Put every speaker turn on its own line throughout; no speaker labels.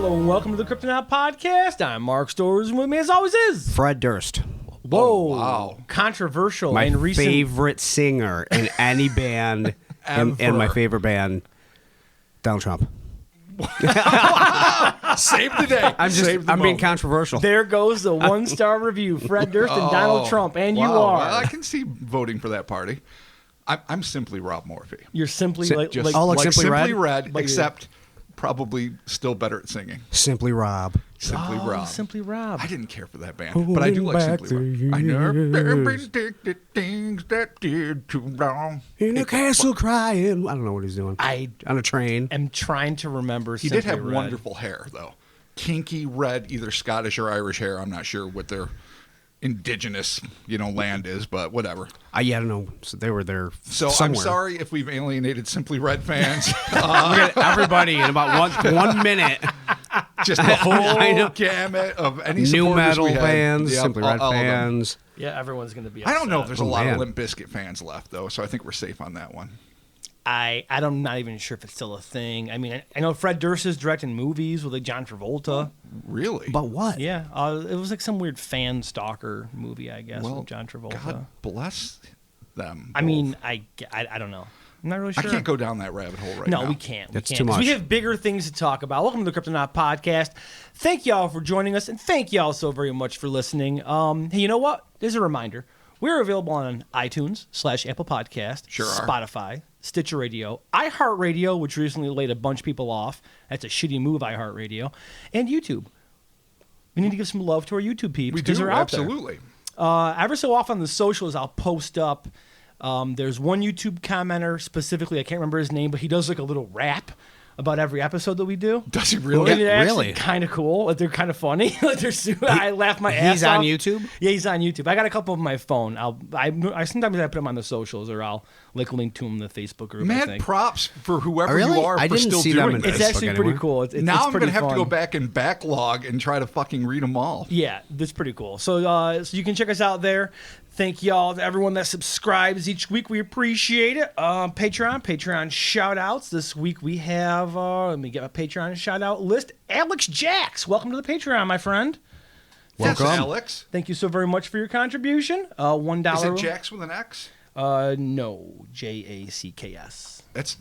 Hello and welcome to the Kryptonaut Podcast. I'm Mark Storrs, and with me as always is...
Fred Durst.
Whoa.
Oh, wow.
Controversial
My
and recent...
favorite singer in any band, and my favorite band, Donald Trump.
Save the day.
I'm being controversial.
There goes the one-star review. Fred Durst and Donald Trump, and you are.
Well, I can see voting for that party. I'm simply Rob Morphy.
You're simply
Just
like
Simply
Red?
Red,
Like
except probably still better at singing.
Simply Rob.
Simply Rob.
Simply Rob.
I didn't care for that band, but I do like Simply Rob. I never predicted things that did too wrong.
In a castle crying. I don't know what he's doing.
I
On a train.
am trying to remember
He
Simply
did have
Red.
wonderful hair, though. Kinky red, either Scottish or Irish hair. I'm not sure what their indigenous, land is, but whatever.
I don't know. So they were there
So
somewhere.
I'm sorry if we've alienated Simply Red fans.
We got everybody in about one minute.
Just the whole gamut of any
New
supporters
metal
we had.
fans,
Yep,
Simply Red
all of them.
fans.
Yeah, everyone's going to be
I don't know if
upset.
there's a lot
man.
of Limp Bizkit fans left, though, so I think we're safe on that one.
I'm not even sure if it's still a thing. I mean, I know Fred Durst is directing movies with like John Travolta.
Really?
But what?
Yeah, it was like some weird fan stalker movie, I guess,
Well,
with John Travolta.
God bless them.
I
both.
mean, I don't know. I'm not really
I
sure.
can't go down that rabbit hole right now.
No, we can't.
That's
we
too
can't, 'cause
much.
We have bigger things to talk about. Welcome to the Kryptonaut Podcast. Thank y'all for joining us, and thank y'all so very much for listening. Hey, you know what? There's a reminder. We're available on iTunes / Apple Podcast,
Sure are.
Spotify, Stitcher Radio, iHeartRadio, which recently laid a bunch of people off. That's a shitty move, iHeartRadio, and YouTube. We need to give some love to our YouTube peeps.
We
'cause
do,
they're out there.
absolutely.
Ever so often on the socials, I'll post up. There's one YouTube commenter specifically, I can't remember his name, but he does like a little rap about every episode that we do.
Does he really?
And they're actually
Really?
kind of cool. Like, they're kind of funny. Like, I laugh my ass
He's
off.
on YouTube?
Yeah, he's on YouTube. I got a couple of them on my phone. I sometimes I put them on the socials, or I'll like link to them in the Facebook group. I
Mad
think.
props for whoever
Really?
you are
I
for
didn't
still
see them
doing
in
this.
It's
Facebook
actually
anyway.
pretty cool. It's
Now I'm
going to
have to go back and backlog and try to fucking read them all.
Yeah, that's pretty cool. So you can check us out there. Thank y'all to everyone that subscribes each week. We appreciate it. Patreon shout outs. This week we have, let me get my Patreon shout out list. Alex Jax, welcome to the Patreon, my friend.
Yes,
Welcome.
Alex.
Thank you so very much for your contribution. $1.
Is it Jax with an X?
No, JACKS.
That's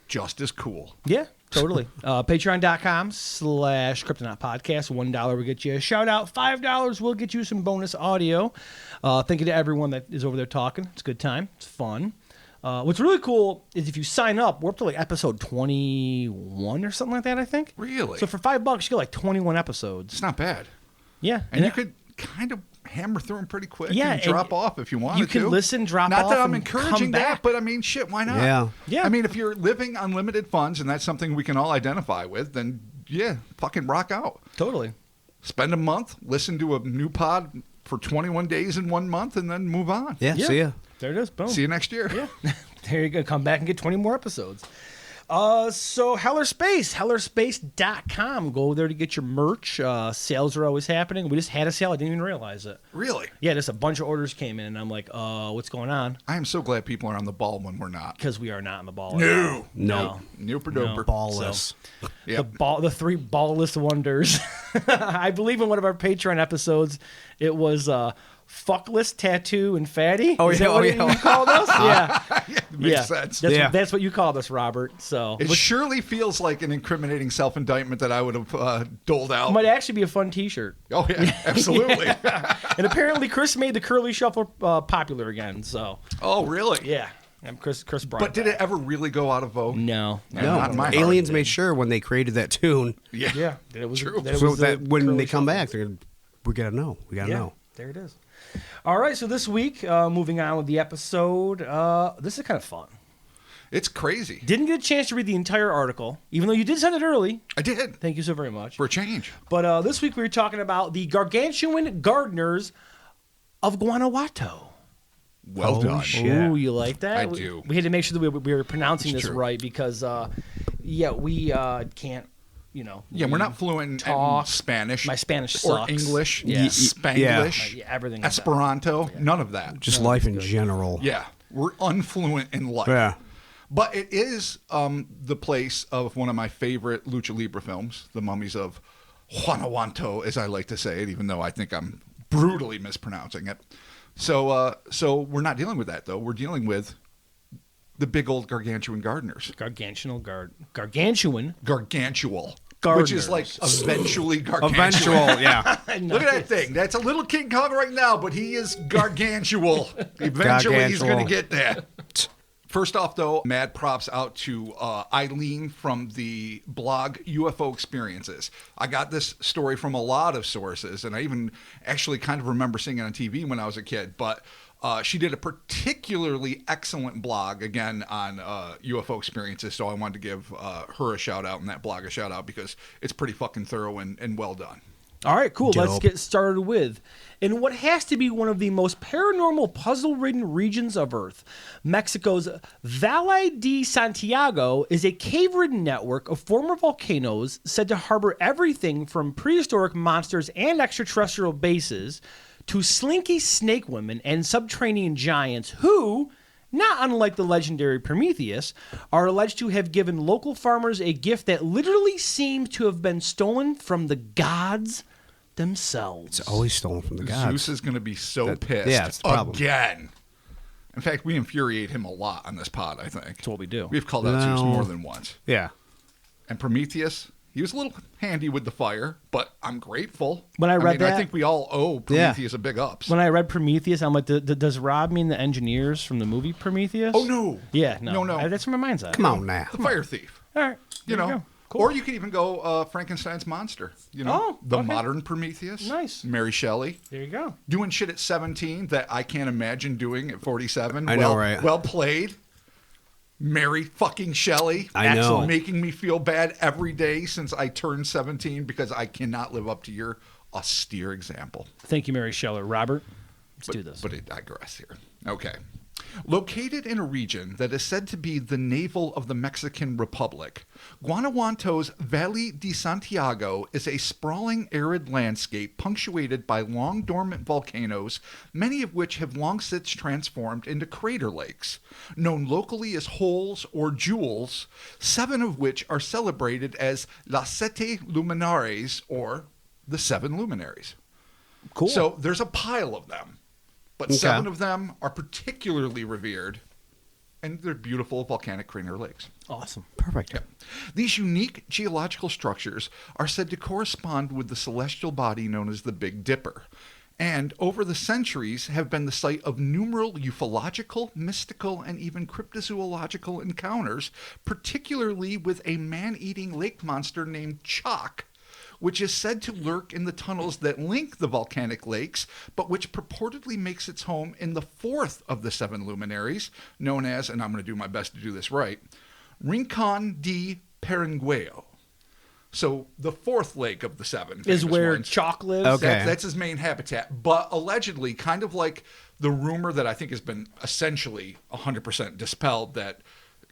just as cool.
Yeah, totally. Patreon.com/Kryptonaut Podcast. $1 will get you a shout out. $5 will get you some bonus audio. Thank you to everyone that is over there talking. It's a good time. It's fun. What's really cool is if you sign up, we're up to like episode 21 or something like that, I think.
Really?
So for $5, you get like 21 episodes.
It's not bad.
Yeah.
And you could kind of hammer through them pretty quick
Yeah,
and drop
and
off if you wanted to.
you can listen, drop
Not
off,
that I'm
and come
encouraging
back.
that, but I mean, shit, why not?
Yeah.
Yeah.
I mean, if you're living unlimited funds and that's something we can all identify with, then yeah, fucking rock out.
Totally.
Spend a month, listen to a new pod for 21 days in 1 month, and then move on.
Yeah, see ya.
There it is. Boom.
See you next year.
Yeah. There you go. Come back and get 20 more episodes. So hellerspace.com. Go there to get your merch. Sales are always happening. We just had a sale. I didn't even realize it.
Really?
Yeah, just a bunch of orders came in, and I'm like, what's going on?
I am so glad people are on the ball when we're not.
Because we are not in the ball.
No.
No.
Nope.
No.
Ballless.
Yep.
The three ballless wonders. I believe in one of our Patreon episodes, it was fuckless, tattoo, and fatty.
Oh,
Is
yeah,
that what
oh, yeah.
you called us? Yeah.
Makes sense.
That's what you called us, Robert. So
It surely feels like an incriminating self-indictment that I would have doled out.
it might actually be a fun T-shirt.
Oh, yeah, absolutely.
And apparently, Chris made the curly shuffle popular again. So
Oh, really?
yeah, and Chris brought.
But did it ever really go out of vogue?
No.
Yeah, not in my heart.
Aliens made sure when they created that tune,
Yeah.
Yeah, that it was
True.
that it
so
was
that
the
when
curly
they come
shuffle.
back, they're gonna, we gotta know. We gotta know.
There it is. All right, so this week, moving on with the episode, this is kind of fun.
It's crazy.
Didn't get a chance to read the entire article, even though you did send it early.
I did.
Thank you so very much.
For a change.
But this week we were talking about the gargantuan gardeners of Guanajuato.
Well
Oh,
done.
shit.
Ooh, you like that?
I do.
We had to make sure that we were pronouncing
It's
this
true.
right because, we can't,
Yeah, we're not fluent in
talk.
Spanish.
My Spanish
or
sucks.
English,
Yeah.
Spanglish,
Yeah, everything. like that.
Esperanto, none of that.
Just life in general.
Yeah, we're unfluent in life.
Yeah.
But it is the place of one of my favorite lucha libre films, The Mummies of Guanajuato, as I like to say it, even though I think I'm brutally mispronouncing it. So we're not dealing with that, though. We're dealing with the big old gargantuan gardeners.
Gargantuan.
Gargantual.
Gardeners.
Which is like eventually gargantuan.
Eventual, yeah.
Look at that thing. That's a little King Kong right now, but he is gargantual. Eventually he's going to get there. First off, though, mad props out to Eileen from the blog UFO Experiences. I got this story from a lot of sources, and I even actually kind of remember seeing it on TV when I was a kid. But she did a particularly excellent blog, again, on UFO Experiences, so I wanted to give her a shout-out and that blog a shout-out because it's pretty fucking thorough and well done.
All right, cool.
Dope.
Let's get started with, in what has to be one of the most paranormal, puzzle-ridden regions of Earth, Mexico's Valle de Santiago is a cave-ridden network of former volcanoes said to harbor everything from prehistoric monsters and extraterrestrial bases to slinky snake women and subterranean giants who, not unlike the legendary Prometheus, are alleged to have given local farmers a gift that literally seems to have been stolen from the gods themselves.
It's always stolen from the gods.
Zeus is going to be so pissed
that's the problem.
again. In fact, we infuriate him a lot on this pod, I think.
That's what we do.
We've called out Zeus more than once.
Yeah.
And Prometheus, he was a little handy with the fire, but I'm grateful.
When I read that-
I think we all owe Prometheus a big ups.
When I read Prometheus, I'm like, does Rob mean the engineers from the movie Prometheus?
Oh, no.
Yeah, no.
No.
That's where my mind's at.
Come on now.
The fire thief.
All right.
You
there
know.
go. Cool.
Or you could even go Frankenstein's monster. You know, the
okay.
modern Prometheus.
Nice.
Mary Shelley.
There you go.
Doing shit at 17 that I can't imagine doing at 47.
I know, right?
Well played. Mary fucking Shelley.
I know.
Excellent.
Making me feel bad every day since I turned 17 because I cannot live up to your austere example.
Thank you, Mary Scheller. Robert, let's do this.
But it digress here. Okay. Located in a region that is said to be the navel of the Mexican Republic, Guanajuato's Valle de Santiago is a sprawling arid landscape punctuated by long dormant volcanoes, many of which have long since transformed into crater lakes, known locally as holes or jewels, 7 of which are celebrated as Las Siete Luminares, or the 7 luminaries.
Cool.
So there's a pile of them. But
Okay.
7 of them are particularly revered, and they're beautiful volcanic crater lakes.
Awesome.
Perfect.
These unique geological structures are said to correspond with the celestial body known as the Big Dipper, and over the centuries have been the site of numerous ufological, mystical, and even cryptozoological encounters, particularly with a man-eating lake monster named Chalk, which is said to lurk in the tunnels that link the volcanic lakes, but which purportedly makes its home in the 4th of the 7 luminaries, known as, and I'm going to do my best to do this right, Rincon de Perengueo. So the 4th lake of the 7
Is
famous
where
ones.
Chalk lives?
Okay.
That's his main habitat. But allegedly, kind of like the rumor that I think has been essentially 100% dispelled, that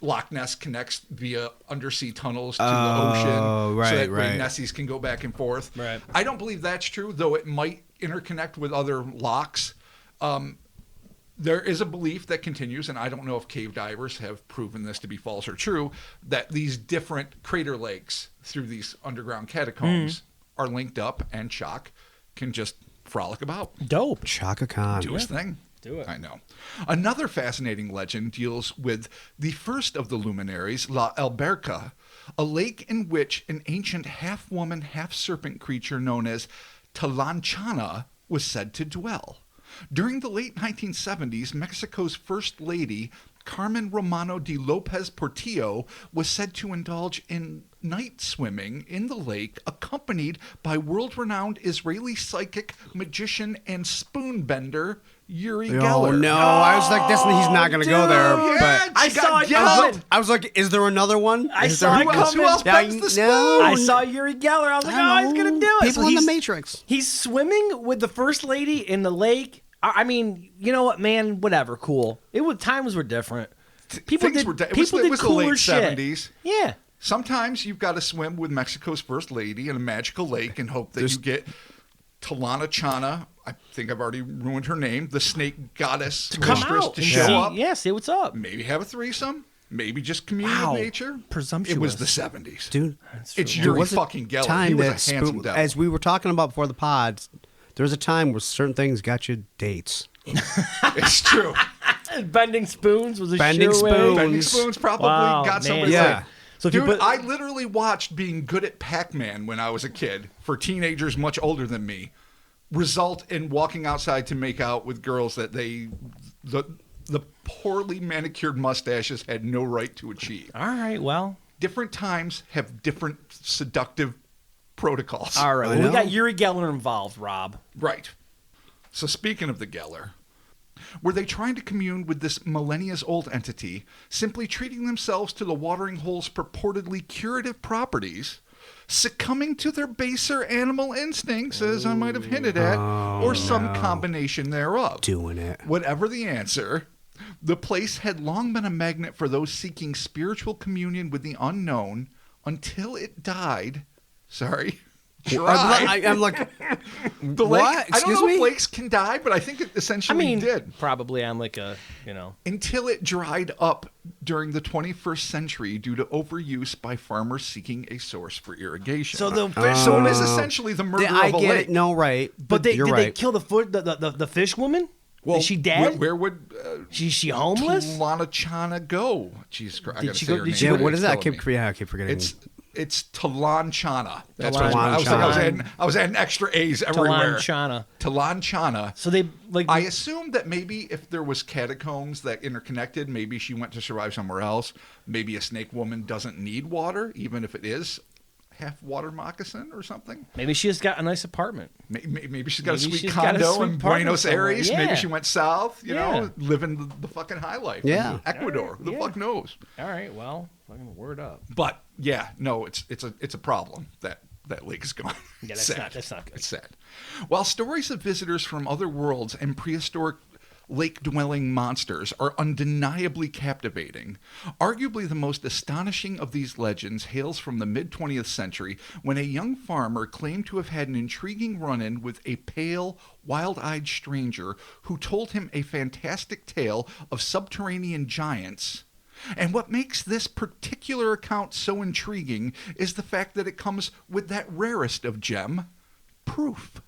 Loch Ness connects via undersea tunnels to the ocean,
right,
so that
right.
Nessies can go back and forth.
Right.
I don't believe that's true, though it might interconnect with other locks. There is a belief that continues, and I don't know if cave divers have proven this to be false or true, that these different crater lakes through these underground catacombs are linked up, and Chalk can just frolic about.
Dope.
Chaka Khan.
Do his thing.
Do it.
I know. Another fascinating legend deals with the first of the luminaries, La Alberca, a lake in which an ancient half-woman, half-serpent creature known as Talanchana was said to dwell. During the late 1970s, Mexico's First Lady, Carmen Romano de Lopez Portillo, was said to indulge in night swimming in the lake, accompanied by world-renowned Israeli psychic, magician, and spoonbender Uri Geller.
Oh no! I was like, this. He's not gonna go there.
dude.
But
I saw it coming.
I was like, is there another one?
I
Is
saw
there
it coming.
Who else
Yeah,
bends the spoon?
no.
I saw Uri Geller. I was like, oh, he's going to do it.
People
So
in the
he's-
Matrix.
He's swimming with the first lady in the lake. I mean, you know what, man? Whatever, cool. Times were different. People
Things
did,
were it
people
was
did
the late
cooler shit.
70s.
Yeah.
Sometimes you've got to swim with Mexico's First Lady in a magical lake and hope that you get Talana Chana. I think I've already ruined her name. The snake goddess
Come
mistress
out
to
and
show
see,
up.
yeah, see what's up.
Maybe have a threesome. maybe just commune with nature.
Presumptuous.
It was the 70s.
Dude,
it's
there
Yuri
was a
fucking Geller.
time
He was
that
a handsome devil.
as we were talking about before the pods, there was a time where certain things got you dates.
It's true.
Bending spoons was a
Bending
shoe-in.
spoons.
Bending spoons probably
Wow,
got
man.
somebody.
Yeah.
Like,
So if you
dude,
put-
I literally watched being good at Pac-Man when I was a kid for teenagers much older than me result in walking outside to make out with girls that the poorly manicured mustaches had no right to achieve.
All right, well.
Different times have different seductive protocols.
All right,
I
well, we
know.
got Yuri Geller involved, Rob.
Right. So speaking of the Geller, were they trying to commune with this millennia-old entity, simply treating themselves to the watering hole's purportedly curative properties, succumbing to their baser animal instincts, as I might have hinted at, or some combination thereof?
Doing it.
Whatever the answer, the place had long been a magnet for those seeking spiritual communion with the unknown until it died. Sorry. Dry.
I'm like,
The lake,
what?
I don't
Excuse
know
me?
if lakes can die, but I think it essentially did.
probably on like a,
Until it dried up during the 21st century due to overuse by farmers seeking a source for irrigation.
So the
So it is essentially the murder
I
of a
get
lake.
it. No, right.
But
you're
did
right.
they kill the fish woman?
Well,
is she dead?
Where would
She homeless?
Talana go? Jesus Christ! I
Did
gotta
she
say
go-
her
did
name.
she
Yeah,
go-
what is that? I
Killing
keep,
me.
I keep forgetting.
It's Talanchana. That's what
Talanchana.
I was adding extra A's everywhere.
Talanchana.
Talanchana.
So they
I assumed that maybe if there was catacombs that interconnected, maybe she went to survive somewhere else. Maybe a snake woman doesn't need water, even if it is half water moccasin or something.
maybe she just got a nice apartment.
Maybe she's got
Maybe
a sweet
she's got a
condo
sweet
in
apartment
Buenos
somewhere.
Aires.
Yeah.
Maybe she went south, you
Yeah.
know, living the fucking high life.
Yeah.
In Ecuador. Who the
Yeah.
fuck knows?
All right, well, fucking word up.
But yeah, no, it's a problem that lake is gone.
Yeah,
It's
that's not good.
It's sad. While stories of visitors from other worlds and prehistoric lake-dwelling monsters are undeniably captivating, arguably the most astonishing of these legends hails from the mid-20th century when a young farmer claimed to have had an intriguing run-in with a pale, wild-eyed stranger who told him a fantastic tale of subterranean giants. And what makes this particular account so intriguing is the fact that it comes with that rarest of gem, proof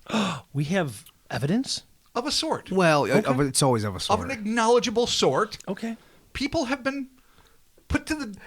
We have evidence?
of a sort.
well, it's always of a sort.
Of an acknowledgeable sort.
Okay.
People have been put to the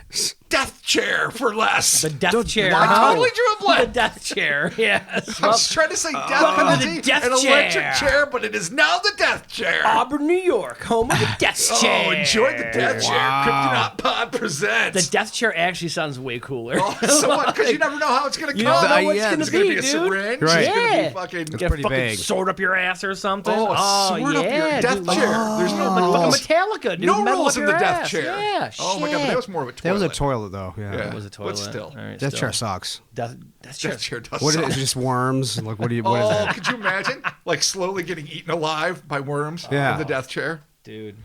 death chair for less.
The death chair.
I totally drew a
The
blank.
death chair. Yes.
I was trying to say death
welcome to the
penalty,
death
an electric
chair.
chair, but it is now the death chair.
Auburn, New York, home of the death chair.
Oh, enjoy the death chair.
Wow.
Kryptonite Pod presents.
The death chair actually sounds way cooler.
Oh, so what? Because you never know how it's going to
You
come.
don't know what
yeah,
it's
It's
going
going
to
to
be,
be a
dude.
syringe.
Right.
It's going to
Yeah.
be fucking...
You got
pretty
fucking
vague.
sword up your ass or something.
Oh, a sword up your death chair. There's no
like
rules.
fucking Metallica, dude.
No
Metal
rules
up
in
your
the death
ass.
chair.
Yeah,
Oh my god, but that was more of a toilet.
That was a toilet, though. Yeah.
Yeah.
That was a toilet.
But still.
All right,
That
still.
chair sucks.
Death chair.
Death chair does
What is
suck.
it? It's just worms. Like, what is
Oh,
that?
could you imagine? Like slowly getting eaten alive by worms
Yeah.
in the death chair?
Dude.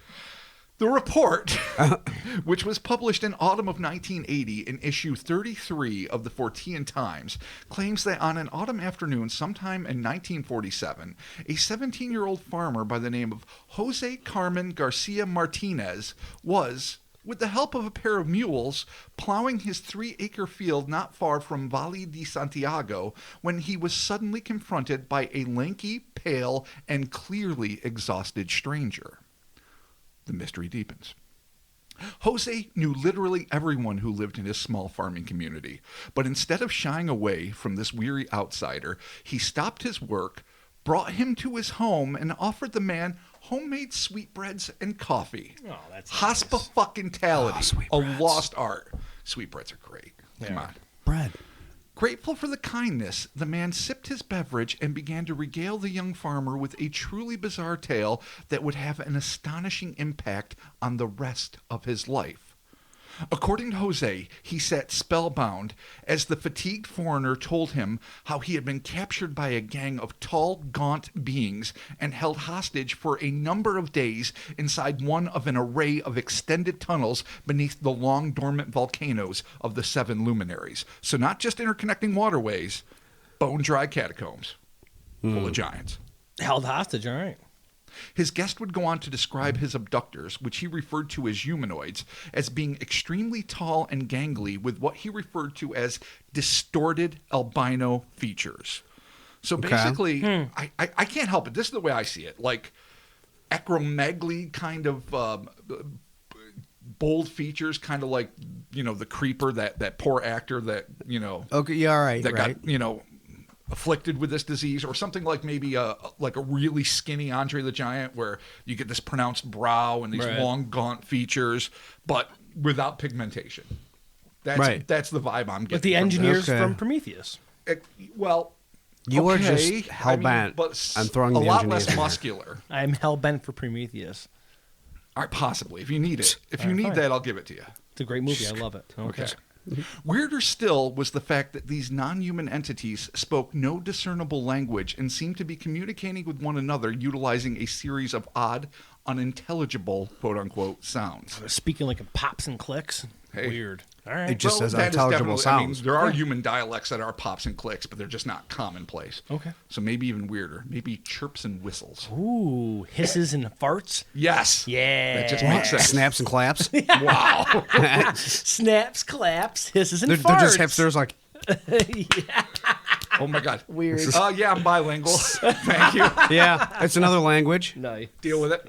The report, which was published in autumn of 1980 in issue 33 of the Fortean Times, claims that on an autumn afternoon sometime in 1947, a 17-year-old farmer by the name of Jose Carmen Garcia Martinez was, with the help of a pair of mules, plowing his 3-acre field not far from Valle de Santiago when he was suddenly confronted by a lanky, pale, and clearly exhausted stranger. The mystery deepens. Jose knew literally everyone who lived in his small farming community, but instead of shying away from this weary outsider, he stopped his work, brought him to his home, and offered the man homemade sweetbreads and coffee.
Oh, that's
Hospitality, a lost art. Sweetbreads are great. Come on.
Bread.
Grateful for the kindness, the man sipped his beverage and began to regale the young farmer with a truly bizarre tale that would have an astonishing impact on the rest of his life. According to Jose, he sat spellbound as the fatigued foreigner told him how he had been captured by a gang of tall, gaunt beings and held hostage for a number of days inside one of an array of extended tunnels beneath the long dormant volcanoes of the 7 luminaries. So not just interconnecting waterways, bone-dry catacombs full of giants.
held hostage. All right.
His guest would go on to describe his abductors, which he referred to as humanoids, as being extremely tall and gangly with what he referred to as distorted albino features. So basically, I can't help it. This is the way I see it. Like acromegaly kind of bold features, kind of like, the creeper, that poor actor that,
Okay, yeah, all right.
that
right.
got, afflicted with this disease, or something like maybe a really skinny Andre the Giant, where you get this pronounced brow and these long gaunt features, but without pigmentation. That's the vibe I'm getting.
With the
from
engineers
this.
from Prometheus.
You are just hell-bent on throwing
a
the
lot
engineers
less
in there.
muscular.
I'm hell-bent for Prometheus.
All right, possibly, if you need it. If you
right,
need
fine.
that, I'll give it to you.
It's a great movie. I love it.
Okay. Weirder still was the fact that these non-human entities spoke no discernible language and seemed to be communicating with one another utilizing a series of odd, unintelligible, quote-unquote, sounds.
Speaking like it pops and clicks.
Hey.
Weird. All right.
It just says
that is
unintelligible
definitely-
sounds.
there are human dialects that are pops and clicks, but they're just not commonplace.
Okay.
So maybe even weirder. Maybe chirps and whistles.
Ooh, hisses and farts.
Yes.
Yeah.
That just makes sense.
Snaps and claps.
Wow.
Snaps, claps, hisses, and
they're
farts.
just hipsters like,
Oh my God.
Weird.
Yeah, I'm bilingual. Thank you.
yeah, it's another language.
No.
Deal with it.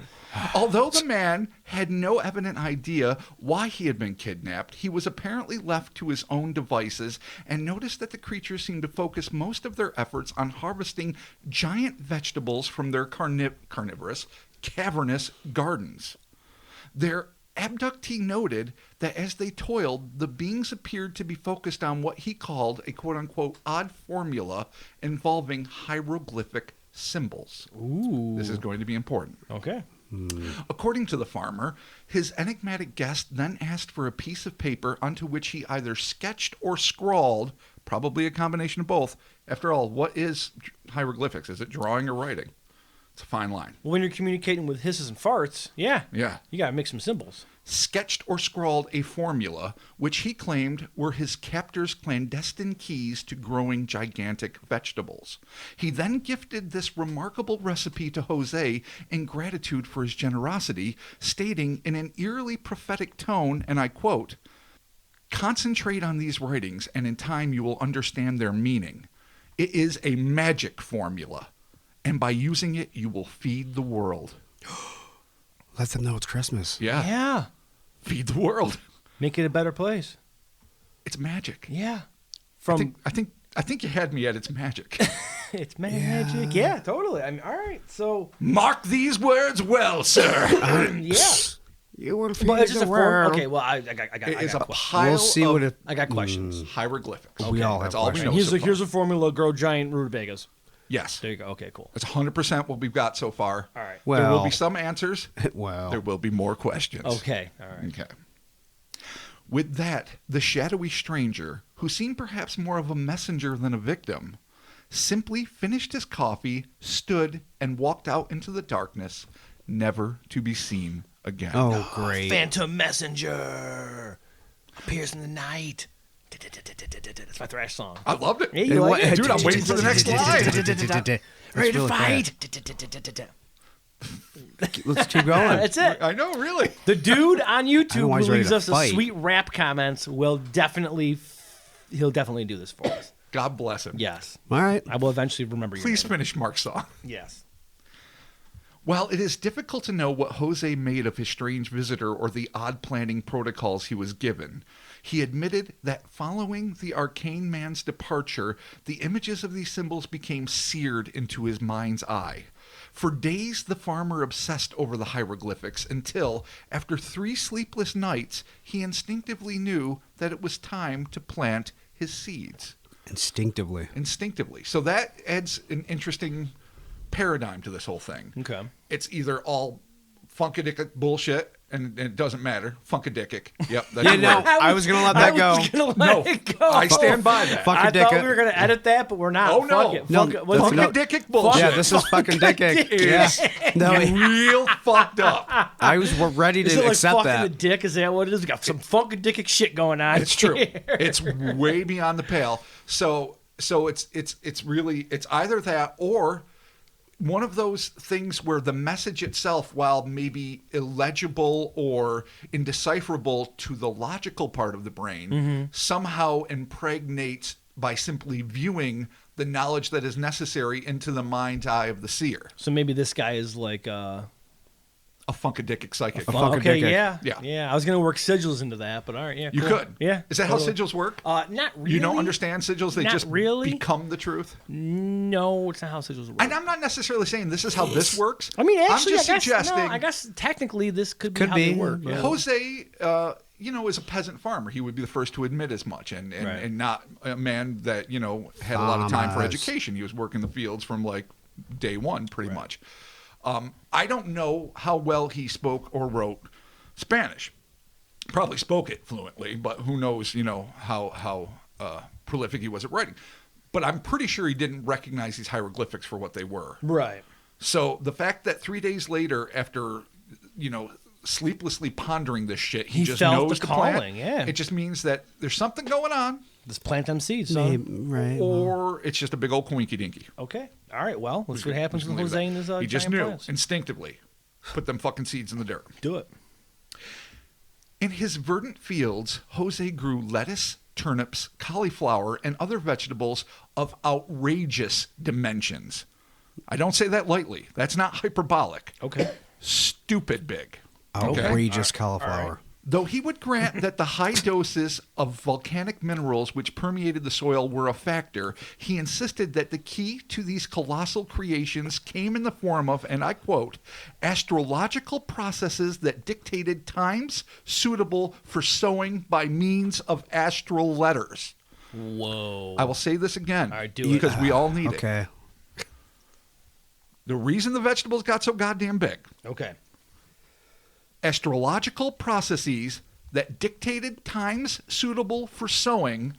Although the man had no evident idea why he had been kidnapped, he was apparently left to his own devices and noticed that the creatures seemed to focus most of their efforts on harvesting giant vegetables from their carnivorous, cavernous gardens. Their abductee noted that as they toiled, the beings appeared to be focused on what he called a quote-unquote odd formula involving hieroglyphic symbols.
Ooh.
This is going to be important.
Okay.
According to the farmer, his enigmatic guest then asked for a piece of paper onto which he either sketched or scrawled, probably a combination of both. After all, what is hieroglyphics? Is it drawing or writing? It's a fine line.
Well, when you're communicating with hisses and farts, yeah. You got to make some symbols.
Sketched or scrawled a formula, which he claimed were his captor's clandestine keys to growing gigantic vegetables. He then gifted this remarkable recipe to Jose in gratitude for his generosity, stating in an eerily prophetic tone, and I quote, "Concentrate on these writings, and in time you will understand their meaning. It is a magic formula, and by using it you will feed the world."
Let them know it's Christmas.
Yeah.
Yeah.
Feed the world.
Make it a better place.
It's magic.
Yeah.
I think you had me at it's magic.
It's magic. Yeah, totally. I mean, all right. So,
Mark these words well, sir.
yeah.
You will feed
But it's just
the
a form.
world.
Okay, well, I got
It is a
questions.
pile
We'll see
of
what it.
I got questions.
hieroglyphics.
We all
That's
have
all we
questions.
know so far.
Here's a formula: grow giant rutabagas.
Yes.
There you go. Okay, cool.
That's 100% what we've got so far.
All right.
There will
Well.
be some answers.
Well.
There will be more questions.
Okay. All right.
Okay. With that, the shadowy stranger, who seemed perhaps more of a messenger than a victim, simply finished his coffee, stood, and walked out into the darkness, never to be seen again.
Oh, great.
Phantom messenger appears in the night. That's my thrash song.
I loved it.
Yeah, you like it?
Dude, I'm waiting for the next line.
Ready to
really
fight.
Let's keep going.
That's it.
I know, really.
The dude on
I know
YouTube
why he's
who
ready
leaves
to
us a
fight.
sweet rap comments will definitely, he'll definitely do this for us.
God bless him.
Yes.
All right.
I will eventually remember your
Please
name.
finish Mark's song.
Yes.
While it is difficult to know what Jose made of his strange visitor or the odd planning protocols he was given, he admitted that following the arcane man's departure, the images of these symbols became seared into his mind's eye. For days, the farmer obsessed over the hieroglyphics until, after 3 sleepless nights, he instinctively knew that it was time to plant his seeds.
Instinctively.
So that adds an interesting paradigm to this whole thing.
Okay.
It's either all funkadickic bullshit, and it doesn't matter. Funkadickic. Yep. That's
Yeah,
the
no,
word.
I was going to let that go.
I was going to let it go.
I stand by that.
Fuck
I
a dick.
thought we were going to edit that, but we're not.
Oh, no.
Fuck it.
No,
Fuck it.
that's
What's
no-
Funkadickic bullshit.
Yeah, this is fucking dickic. Yeah. No,
real fucked up.
I was ready
Is
to
it like
accept
fucking
that.
the dick? Is that what it is? We got some funkadickic shit going on.
It's true.
here.
It's way beyond the pale. So it's really, it's either that or one of those things where the message itself, while maybe illegible or indecipherable to the logical part of the brain, somehow impregnates by simply viewing the knowledge that is necessary into the mind's eye of the seer.
So maybe this guy is like
A funkadelic psychic.
okay, yeah.
Yeah.
I was gonna work sigils into that, but all right, yeah.
You
cool.
could.
Yeah.
Is that how sigils work?
Not really.
You don't understand sigils? They
Not
just
really.
become the truth?
No, it's not how sigils work.
And I'm not necessarily saying this is how this works.
I mean, actually,
I'm just suggesting.
I guess technically this could be how they work. Yeah.
Jose, is a peasant farmer. He would be the first to admit as much, and not a man that had a lot of time for education. He was working the fields from like day one, pretty much. I don't know how well he spoke or wrote Spanish. Probably spoke it fluently, but who knows, how prolific he was at writing. But I'm pretty sure he didn't recognize these hieroglyphics for what they were.
Right.
So the fact that 3 days later, after, sleeplessly pondering this shit, he just
felt
knows
the
plant.
calling, yeah.
It just means that there's something going on,
Let's plant them seeds, son.
Right.
or it's just a big old coinky dinky.
Okay. All right. Well, let's see what happens with Jose and his
He just
giant
knew
plants.
instinctively. Put them fucking seeds in the dirt.
Do it.
In his verdant fields, Jose grew lettuce, turnips, cauliflower, and other vegetables of outrageous dimensions. I don't say that lightly. That's not hyperbolic.
Okay.
Stupid big.
Outrageous cauliflower.
Though he would grant that the high doses of volcanic minerals which permeated the soil were a factor, he insisted that the key to these colossal creations came in the form of, and I quote, astrological processes that dictated times suitable for sowing by means of astral letters.
Whoa.
I will say this again,
All right, do it.
because we all need it.
Okay.
The reason the vegetables got so goddamn big,
Okay.
astrological processes that dictated times suitable for sowing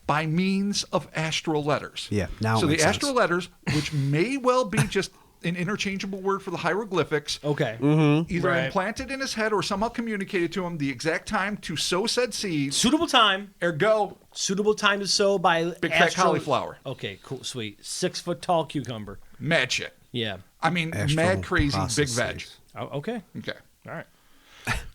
by means of astral letters.
Yeah, now it
so the
makes sense.
astral letters, which may well be just an interchangeable word for the hieroglyphics,
Okay.
either
Right.
implanted in his head or somehow communicated to him the exact time to sow said seeds.
Suitable time.
Ergo,
Suitable time to sow by
big fat cauliflower.
Okay, cool, sweet. 6 foot tall cucumber.
Mad shit.
Yeah.
I mean,
Astral
mad crazy big veg.
processes.
Oh, okay.
Okay.
All right.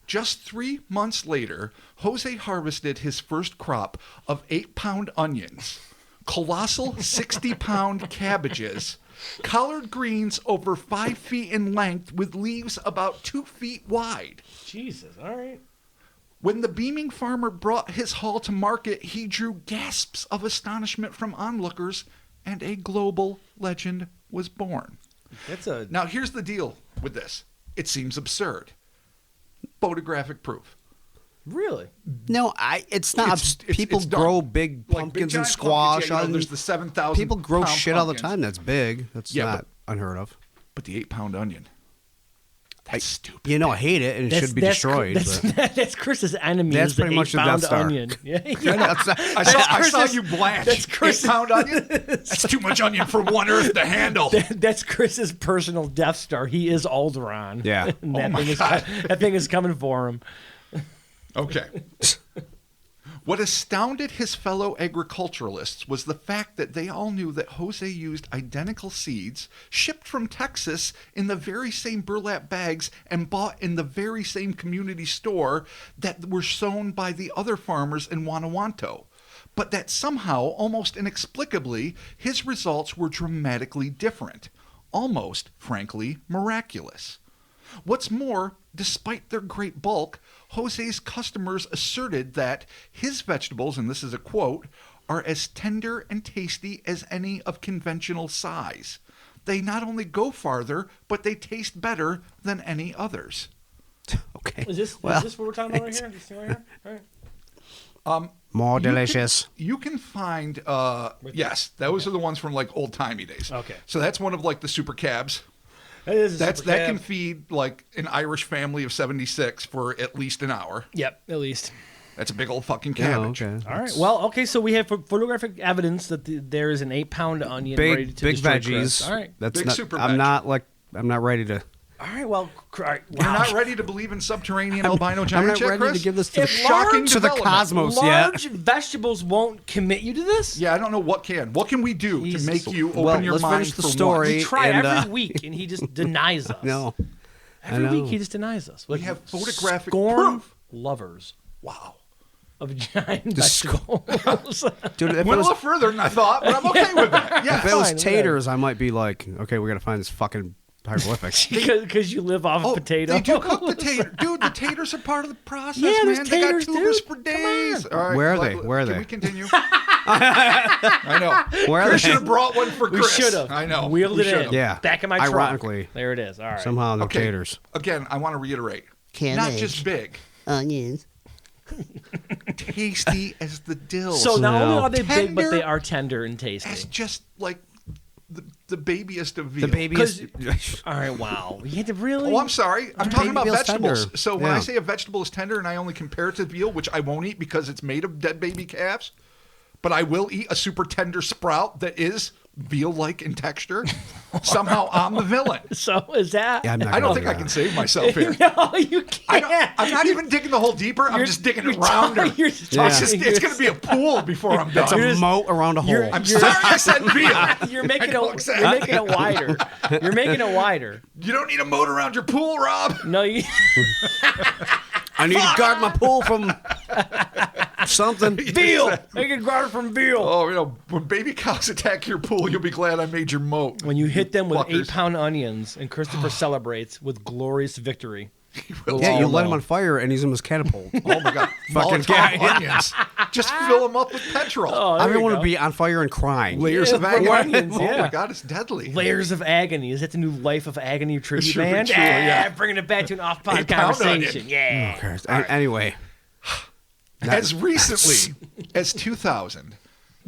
Just 3 months later, Jose harvested his first crop of 8-pound onions, colossal 60-pound cabbages, collard greens over 5 feet in length with leaves about 2 feet wide.
Jesus. All right.
When the beaming farmer brought his haul to market, he drew gasps of astonishment from onlookers, and a global legend was born.
That's a.
Now, here's the deal with this. It seems absurd. Photographic proof.
Really?
No, it's not.
It's-
People
it's done.
grow big
Like
pumpkins
big
and
giant
squash.
pumpkins,
on,
there's the 7,000
people grow
pound
shit all the
pumpkins.
time. That's big. That's
Yeah,
not unheard of.
But the 8-pound onion. That's stupid.
I hate it, and it should be destroyed. but
That's Chris's enemy.
That's
is the
pretty much the
8-pound
Death Star.
onion. Yeah.
that's not-
I saw
Chris's-
you blanch.
that's Chris-
8-pound onion? That's too much onion for one earth to handle.
That's Chris's personal Death Star. He is Alderaan.
Yeah.
And that thing is coming for him.
Okay. What astounded his fellow agriculturalists was the fact that they all knew that Jose used identical seeds shipped from Texas in the very same burlap bags and bought in the very same community store that were sown by the other farmers in Guanajuato. But that somehow, almost inexplicably, his results were dramatically different. Almost, frankly, miraculous. What's more, despite their great bulk, Jose's customers asserted that his vegetables, and this is a quote, are as tender and tasty as any of conventional size. They not only go farther, but they taste better than any others.
okay.
Is this what we're talking about right here? This thing right here? All right.
More delicious.
You can find, yes, those are the ones from like old-timey days.
Okay.
So that's one of like the super cabs.
That is a
That
super cab.
can feed like an Irish family of 76 for at least an hour.
Yep, at least.
That's a big old fucking
Yeah,
cabbage.
okay.
All right. Well, okay. So we have photographic evidence that there is an 8-pound onion ready
Big
to
big
destroy
veggies.
Chris. All right.
That's
Big
not.
super
I'm
veg.
not ready to
All right, well,
You're not ready to believe in subterranean albino giants
I'm not
yet,
ready
Chris?
to give this to
If
the
shocking
to the
development.
cosmos
large
yet.
vegetables won't commit you to this.
Yeah, I don't know what can. What can we do
Jesus.
to make you open
Well,
your
let's
mind
finish the
for
story.
We
once?
try
And,
every week, and he just denies us.
No.
Every
I know.
week he just denies us.
We have photographic
scorn
proof.
lovers
Wow.
of giant
The sc-
vegetables.
Dude, if it
Went a
was,
little further than I thought, but I'm okay with that. Yeah.
if it was
Fine,
taters, I might be like, okay, we got to find this fucking hieroglyphics.
Because you live off of potato.
They do cook the tater. Dude, the taters are part of the process,
Yeah,
man.
there's
They got
taters,
tubers
dude.
for
Come
days.
on.
All right,
Where are they? Where are
can
they?
we continue? I know.
Where are
Chris
they?
should have brought one for
We
Chris.
should have.
I know.
Wheeled
We
it
should
in.
have.
Yeah.
Back in my trunk.
Ironically.
There it is. All right.
Somehow no
Okay.
taters.
Again, I want to reiterate. Not
Cabbage.
just big.
Onions.
Tasty as the dill.
So not only
No.
are they big, but
Tender
they are tender and
That's
tasty.
just like the babyest of veal.
The baby is.
All right. Wow. You had to really.
Oh, I'm sorry. I'm
Baby
talking about
veal's
vegetables.
tender.
So when I
Yeah.
say a vegetable is tender and I only compare it to veal, which I won't eat because it's made of dead baby calves, but I will eat a super tender sprout that is veal-like in texture, somehow I'm the villain.
So is that?
Yeah, I'm not
I don't
gonna
think
do
I
that.
can save myself here.
No, you can't.
I'm not even digging the hole deeper. I'm just digging it rounder.
You're just
Yeah.
It's going to be a pool before I'm done.
It's a moat around a hole.
I'm sorry I said veal.
You're making
know
it.
exactly.
You're making it wider. You're making it wider.
You don't need a moat around your pool, Rob.
No, you.
I need to guard my pool from something.
Veal. Make it guard from veal.
Oh, when baby cows attack your pool, you'll be glad I made your moat.
When you hit them with
Fuckers.
8-pound onions, and Christopher celebrates with glorious victory.
Yeah, you
Oh,
light
no.
him on fire and he's in his catapult.
Oh my god,
Fucking
Molotov
guy.
onions. Just fill them up with petrol.
Oh, there you
Everyone
go.
would be on fire and crying.
Layers
Yeah,
of agony.
onions,
Oh
yeah.
my god, it's deadly.
Layers of agony. Is that the new Life of Agony tribute
Sure,
band?
sure, yeah.
Bringing it back to an off-pod
8-pound
conversation.
onion.
Yeah.
Okay. Anyway.
As recently as 2000,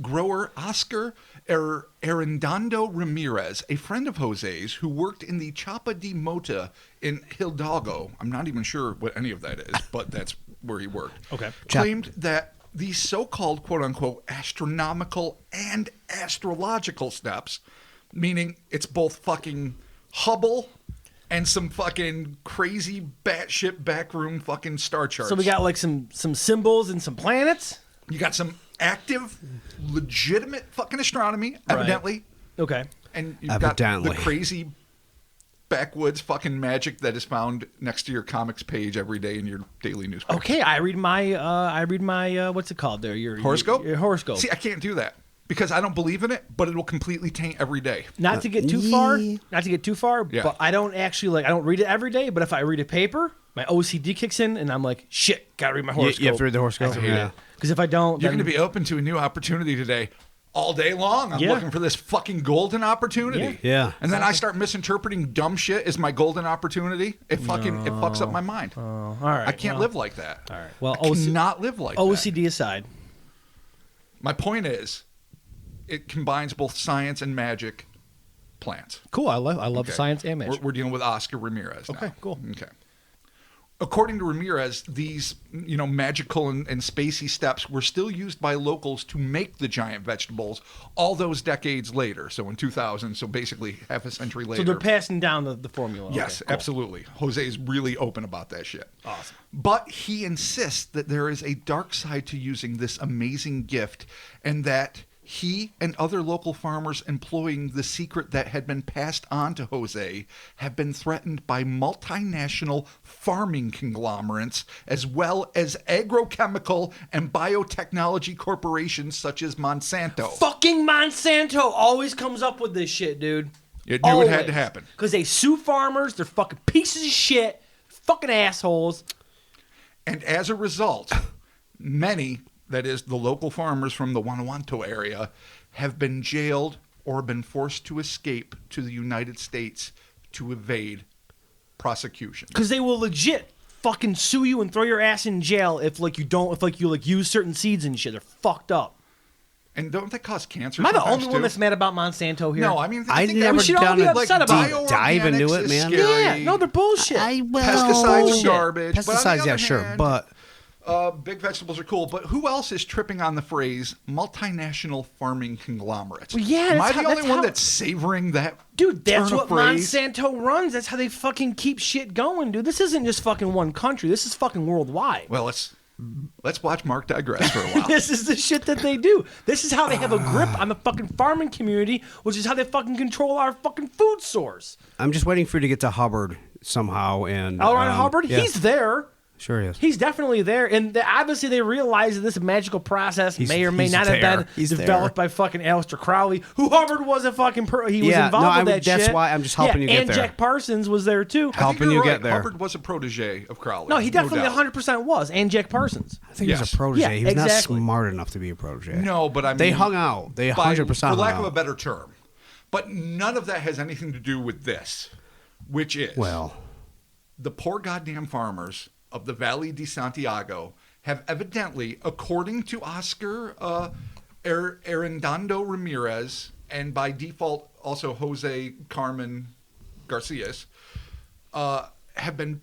grower Oscar Arredondo Ramirez, a friend of Jose's who worked in the Chapa de Mota in Hidalgo, I'm not even sure what any of that is, but that's where he worked,
Okay.
claimed that these so-called quote-unquote astronomical and astrological steps, meaning it's both fucking Hubble and some fucking crazy batshit backroom fucking star charts.
So we got like some symbols and some planets.
You got some active, legitimate fucking astronomy, evidently.
Okay.
And you've got the
Evidently.
crazy backwoods fucking magic that is found next to your comics page every day in your daily newspaper.
Okay. I read my what's it called there? Your
Horoscope?
Your horoscope.
See, I can't do that because I don't believe in it, but it will completely taint every day.
Not to get too far.
yeah.
Not to get too far.
Yeah.
But I don't actually I don't read it every day. But if I read a paper, my OCD kicks in, and I'm like, shit, gotta read my horoscope.
You have to read the horoscope.
I have to read
Yeah.
it. Because if I don't,
You're
then
going to be open to a new opportunity today. All day long, I'm
Yeah.
looking for this fucking golden opportunity.
Yeah.
And then I start misinterpreting dumb shit as my golden opportunity. It fucks up my mind.
all right.
I can't
well,
live like that.
All right. Well,
I cannot live like that.
OCD aside.
My point is, it combines both science and magic plants.
Cool. I love
Okay.
science and magic.
We're dealing with Oscar Ramirez now.
Okay, cool.
Okay. According to Ramirez, these magical and spacey steps were still used by locals to make the giant vegetables all those decades later. So in 2000, so basically half a century later.
So they're passing down the formula.
Yes,
Okay, cool.
absolutely. Jose is really open about that shit.
Awesome.
But he insists that there is a dark side to using this amazing gift and that he and other local farmers employing the secret that had been passed on to Jose have been threatened by multinational farming conglomerates as well as agrochemical and biotechnology corporations such as Monsanto.
Fucking Monsanto always comes up with this shit, dude.
You knew it had to happen.
Because they sue farmers. They're fucking pieces of shit. Fucking assholes.
And as a result, many, that is, the local farmers from the Guanajuato area, have been jailed or been forced to escape to the United States to evade prosecution.
Because they will legit fucking sue you and throw your ass in jail if you use certain seeds and shit. They're fucked up.
And don't they cause cancer?
Am I the
sometimes,
only one
too?
that's mad about Monsanto here?
No, I mean,
I
think
never
we should all
done
be
a
upset about it.
deep dive into
bioorganics
it,
is
man.
scary.
Yeah, no, they're bullshit.
I will.
Pesticides
Bullshit.
are garbage. but on the
Pesticides, yeah,
other
sure,
hand,
but
Big vegetables are cool, but who else is tripping on the phrase multinational farming conglomerates?
Well, yeah,
Am I
that's
the
how-
only
that's
one
how-
that's savoring that?
Dude, that's
turn
what
of phrase?
Monsanto runs. That's how they fucking keep shit going, dude. This isn't just fucking one country. This is fucking worldwide.
Well, let's watch Mark digress for a while.
This is the shit that they do. This is how they have a grip on the fucking farming community, which is how they fucking control our fucking food source.
I'm just waiting for you to get to Hubbard somehow. And
L. Ron Hubbard,
yeah.
he's there.
Sure he is.
He's definitely there, and obviously they realize that this magical process may or may
he's
not
there.
have been
He's
developed by fucking Aleister Crowley, who Hubbard was a fucking he was involved with that
that's
shit.
why I'm just helping you get
and
there.
Jack Parsons was there too.
I think
Helping
you're
you
right.
get there.
Hubbard was a protege of Crowley.
No, he definitely
doubt.
100% was, and Jack Parsons.
I think he was
Yes.
a protege.
Yeah,
he was
exactly.
not smart enough to be a protege.
No, but I mean,
They hung out. They 100%
for
hung
lack
out.
of a better term. But none of that has anything to do with this, which is
Well,
the poor goddamn farmers of the Valle De Santiago have evidently, according to Oscar Arredondo Ramirez, and by default also Jose Carmen Garcias, have been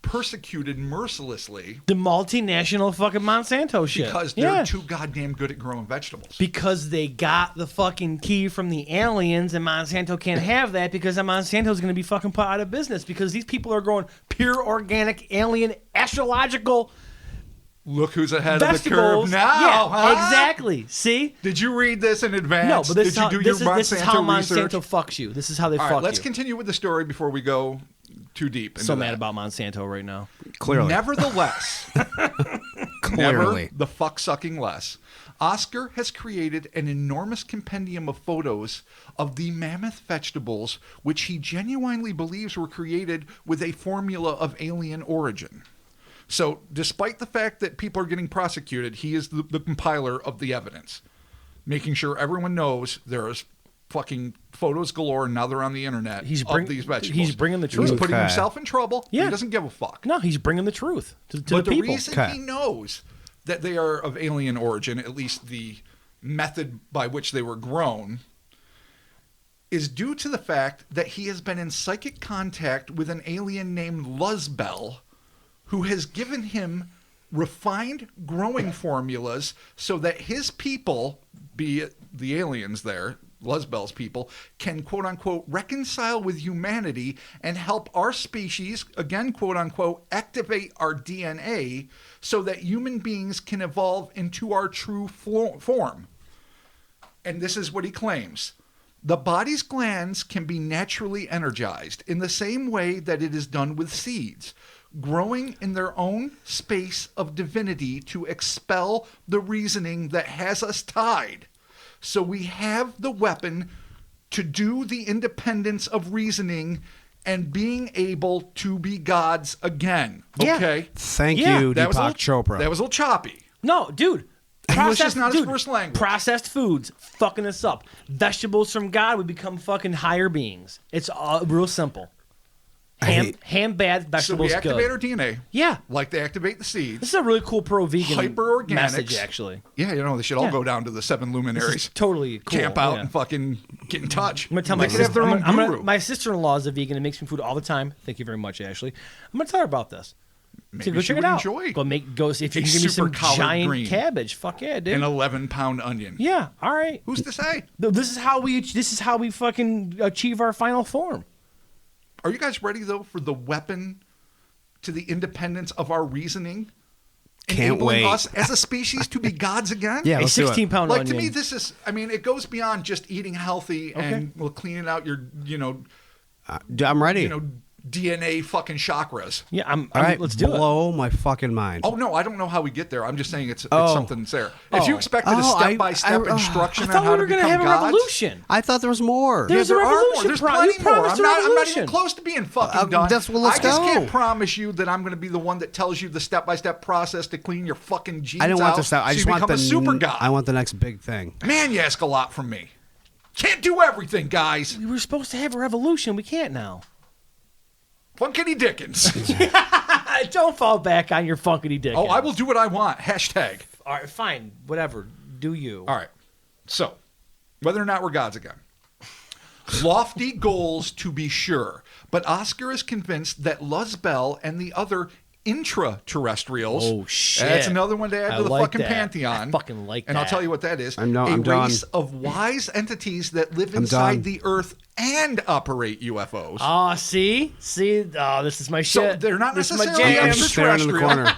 persecuted mercilessly
The multinational fucking Monsanto shit.
because they're
Yeah.
too goddamn good at growing vegetables.
Because they got the fucking key from the aliens, and Monsanto can't have that because Monsanto's going to be fucking put out of business because these people are growing pure organic alien astrological
Look who's ahead of the
vegetables.
curve now.
Yeah,
huh?
exactly. See?
Did you read this in advance?
No, but this is
Did you
how,
do
this,
your
is, this is how
Monsanto research?
Monsanto fucks you. This is how they
All
fuck
right, let's
you.
continue with the story before we go too deep. Into
So mad
that.
about Monsanto right now.
clearly.
Nevertheless,
Clearly.
never the fuck sucking less. Oscar has created an enormous compendium of photos of the mammoth vegetables, which he genuinely believes were created with a formula of alien origin. So, despite the fact that people are getting prosecuted, he is the compiler of the evidence, making sure everyone knows there's fucking photos galore, and now they're on the internet of these vegetables.
He's bringing the truth.
He's putting
Okay.
himself in trouble.
Yeah.
He doesn't give a fuck.
No, he's bringing the truth to
But
the
the
people.
reason
Okay.
he knows that they are of alien origin, at least the method by which they were grown, is due to the fact that he has been in psychic contact with an alien named Luzbel, who has given him refined growing formulas so that his people, be it the aliens there, Luzbel's people, can quote unquote reconcile with humanity and help our species, again quote unquote, activate our DNA so that human beings can evolve into our true form. And this is what he claims. The body's glands can be naturally energized in the same way that it is done with seeds, growing in their own space of divinity to expel the reasoning that has us tied. So we have the weapon to do the independence of reasoning and being able to be gods again.
Yeah.
Okay?
Thank
Yeah,
you,
That was,
Deepak Chopra.
that was a little choppy.
No, dude.
English is not his first language.
Processed foods fucking us up. Vegetables from God would become fucking higher beings. It's real simple. Ham bad,
So
vegetables
we activate
good.
our DNA.
Yeah.
Like they activate the seeds.
This is a really cool pro-vegan
Hyper-organics.
message, actually.
Yeah, you know, they should all
Yeah.
go down to the 7 luminaries.
It's totally cool.
Camp out
yeah.
and fucking get in touch.
I'm gonna tell
they
my
could have
sister.
their own guru.
My sister-in-law is a vegan and makes me food all the time. Thank you very much, Ashley. I'm gonna tell her about this.
Maybe
So go
she
check
would
it out.
enjoy
Go see if you
a
can give me
super
some
collard
giant
green.
cabbage. Fuck yeah, dude.
An 11-pound onion.
Yeah. All right.
Who's to say?
This is how we fucking achieve our final form.
Are you guys ready, though, for the weapon to the independence of our reasoning?
Can't
Enabling
wait.
us as a species to be gods again?
Yeah,
A
let's do it.
16-pound
Like,
onion.
to me, this is, I mean, it goes beyond just eating healthy and cleaning out your,
I'm ready.
DNA fucking chakras.
Yeah.
All right,
Let's do it.
blow my fucking mind.
Oh, no, I don't know how we get there. I'm just saying it's
Oh.
something that's there. If you expected a
Oh, I-
step-by-step
I
instruction
I
on
thought
how
we were
to
gonna
become
have a
gods,
revolution.
I thought there was more.
There's
there
a
are more.
revolution.
There's
You
plenty more.
promised
I'm
a
not even
revolution.
close to being fucking done.
well, let's
I just
go.
can't promise you that I'm going to be the one that tells you the step-by-step process to clean your fucking genes
I don't want
out
the stuff. I
so
just
you
want
become
the
a super god.
I want the next big thing.
Man, you ask a lot from me. Can't do everything, guys.
We were supposed to have a revolution. We can't now.
Funkity Dickens.
Don't fall back on your funkity dick.
Oh, I will do what I want. Hashtag.
All right, fine. Whatever. Do you?
All right. So, whether or not we're gods again. Lofty goals to be sure, but Oscar is convinced that Luzbel and the other intraterrestrials.
Oh, shit.
That's another one to add to the
like
fucking
that.
pantheon.
I fucking like
and
that.
I'll tell you what that is.
I'm
a
done.
race of wise entities that live
I'm
inside
done.
the Earth and operate UFOs.
Oh, see? Oh, this is my
so
shit.
they're not
This is my
necessarily
jam.
I'm staring in the corner.